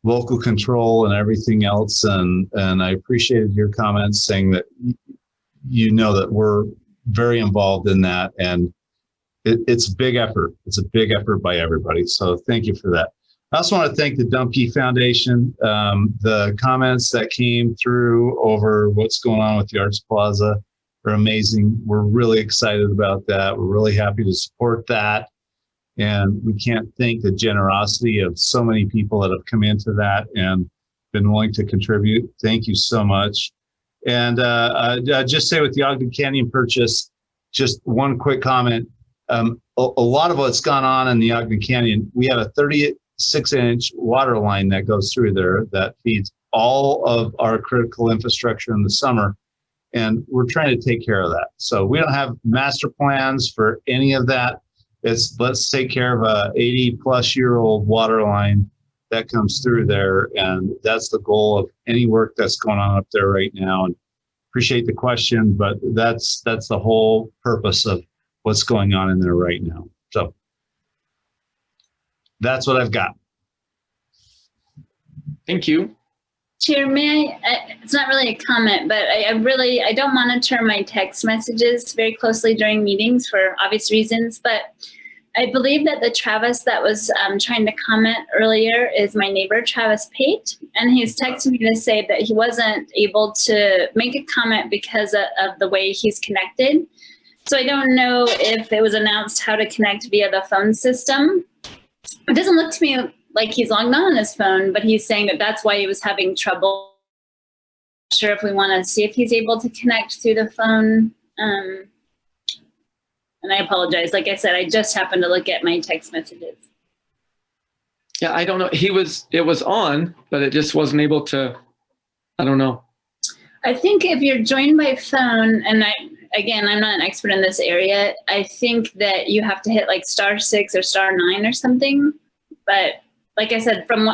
local control and everything else. And I appreciated your comments saying that you know that we're very involved in that, and it's a big effort. It's a big effort by everybody. So thank you for that. I also want to thank the Dumpke Foundation. The comments that came through over what's going on with the Arts Plaza are amazing. We're really excited about that. We're really happy to support that. And we can't thank the generosity of so many people that have come into that and been willing to contribute. Thank you so much. And just say with the Ogden Canyon purchase, just one quick comment. A lot of what's gone on in the Ogden Canyon, we have a 36-inch water line that goes through there that feeds all of our critical infrastructure in the summer. And we're trying to take care of that. So we don't have master plans for any of that. It's let's take care of a 80-plus-year-old water line that comes through there. And that's the goal of any work that's going on up there right now. And appreciate the question, but that's the whole purpose of what's going on in there right now. So that's what I've got. Thank you. Chair, may I, it's not really a comment, but I don't monitor my text messages very closely during meetings for obvious reasons, but I believe that the Travis that was trying to comment earlier is my neighbor, Travis Pate, and he's texted me to say that he wasn't able to make a comment because of the way he's connected. So I don't know if it was announced how to connect via the phone system. It doesn't look to me like he's logged on his phone, but he's saying that that's why he was having trouble. Not sure if we want to see if he's able to connect through the phone. And I apologize. Like I said, I just happened to look at my text messages. Yeah, I don't know. It was on, but it just wasn't able to, I don't know. I think if you're joined by phone, and again, I'm not an expert in this area, I think that you have to hit like *6 or *9 or something. But like I said, from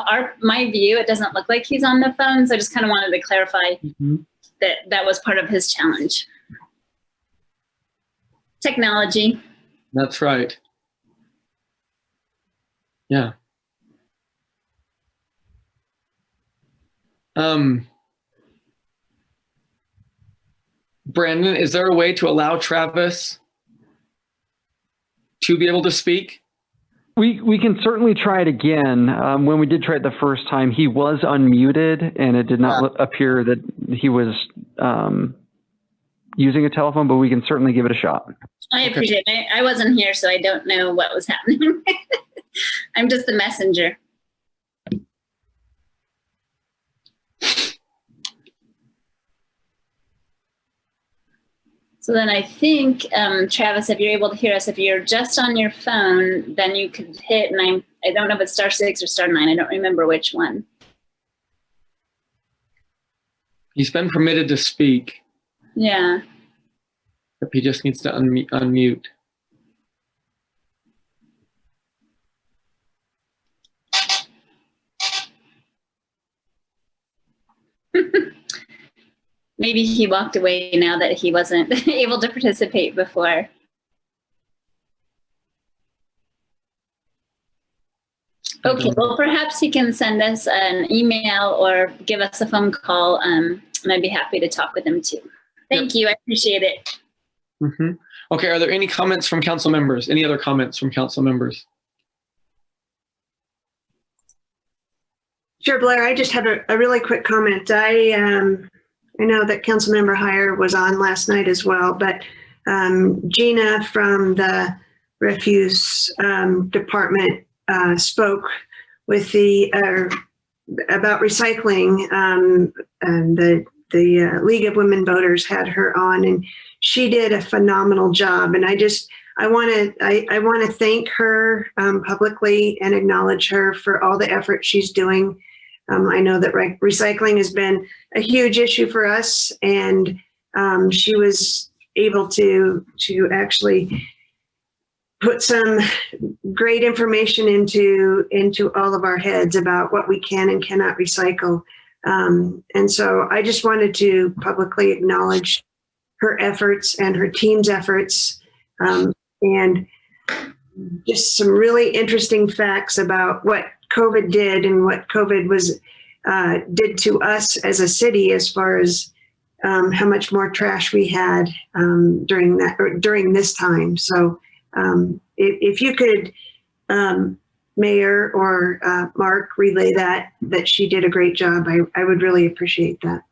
my view, it doesn't look like he's on the phone. So I just kind of wanted to clarify that was part of his challenge. Technology. That's right. Yeah. Brandon, is there a way to allow Travis to be able to speak? We can certainly try it again. When we did try it the first time, he was unmuted, and it did not appear that he was using a telephone, but we can certainly give it a shot. I appreciate it. I wasn't here, so I don't know what was happening. I'm just the messenger. So then I think, Travis, if you're able to hear us, if you're just on your phone, then you could hit, and I don't know if it's *6 or *9. I don't remember which one. He's been permitted to speak. Yeah. If he just needs to unmute. Maybe he walked away now that he wasn't able to participate before. Okay, well, perhaps he can send us an email or give us a phone call, and I'd be happy to talk with him too. Thank you, I appreciate it. Mm-hmm. Okay, are there any comments from council members? Any other comments from council members? Sure, Blair, I just have a really quick comment. I know that Councilmember Heyer was on last night as well, but Gina from the refuse department spoke with about recycling, and the League of Women Voters had her on, and she did a phenomenal job. And I want to thank her publicly and acknowledge her for all the effort she's doing. I know that recycling has been a huge issue for us, and she was able to actually put some great information into all of our heads about what we can and cannot recycle. And so I just wanted to publicly acknowledge her efforts and her team's efforts, and just some really interesting facts about what COVID did and what COVID did to us as a city, as far as how much more trash we had during this time. So if you could, Mayor or Mark, relay that she did a great job, I would really appreciate that.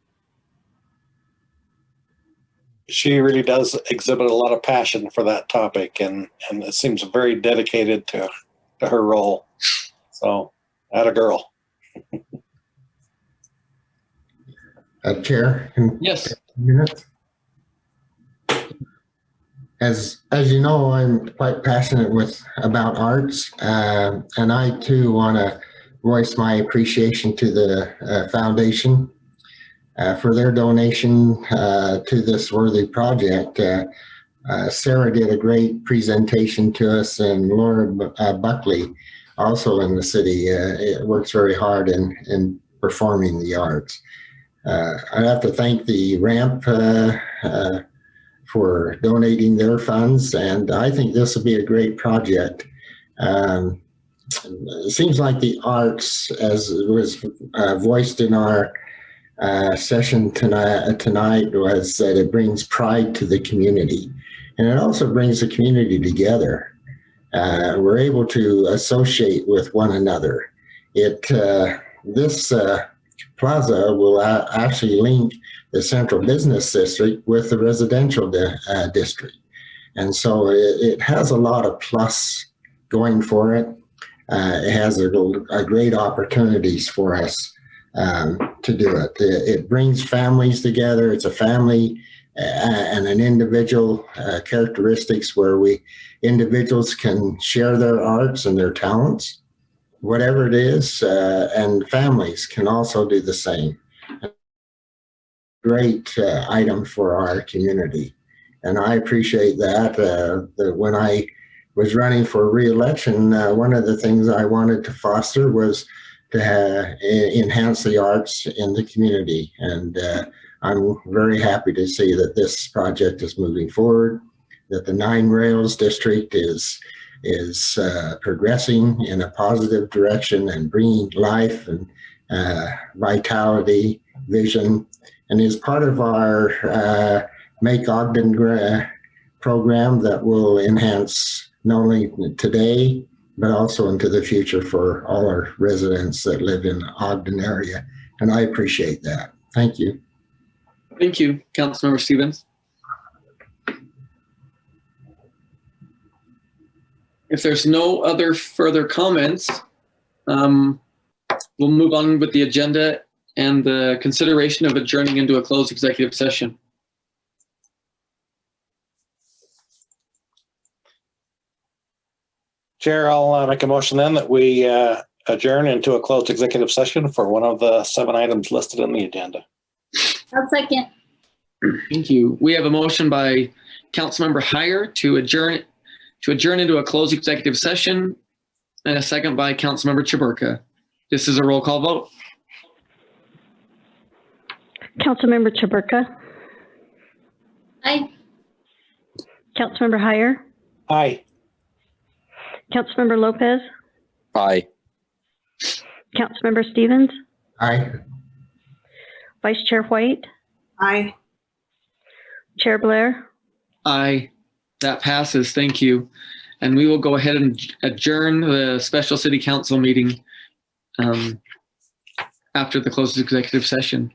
She really does exhibit a lot of passion for that topic, and it seems very dedicated to her role. So, atta girl. Chair? Yes. As you know, I'm quite passionate about arts, and I too want to voice my appreciation to the foundation for their donation to this worthy project. Sarah did a great presentation to us, and Laura Buckley, also in the city, works very hard in performing the arts. I have to thank the RAMP for donating their funds, and I think this will be a great project. It seems like the arts, as was voiced in our session tonight, was that it brings pride to the community, and it also brings the community together. We're able to associate with one another. This plaza will actually link the central business district with the residential district. And so it has a lot of plus going for it. It has a great opportunities for us to do it. It brings families together. It's a family and an individual characteristics where individuals can share their arts and their talents, whatever it is, and families can also do the same. Great item for our community, and I appreciate that. When I was running for re-election, one of the things I wanted to foster was to enhance the arts in the community, and I'm very happy to see that this project is moving forward, that the Nine Rails District is progressing in a positive direction and bringing life and vitality, vision, and is part of our Make Ogden program that will enhance not only today, but also into the future for all our residents that live in the Ogden area. And I appreciate that. Thank you. Thank you, Councilmember Stevens. If there's no other further comments, we'll move on with the agenda and the consideration of adjourning into a closed executive session. Chair, I'll make a motion then that we adjourn into a closed executive session for one of the 7 items listed in the agenda. I'll second. Thank you. We have a motion by Councilmember Heyer to adjourn into a closed executive session, and a second by Councilmember Chaburka. This is a roll call vote. Councilmember Chaburka. Aye. Councilmember Heyer. Aye. Councilmember Lopez. Aye. Councilmember Stevens. Aye. Vice Chair White. Aye. Chair Blair. Aye. That passes. Thank you. And we will go ahead and adjourn the special city council meeting after the closed executive session.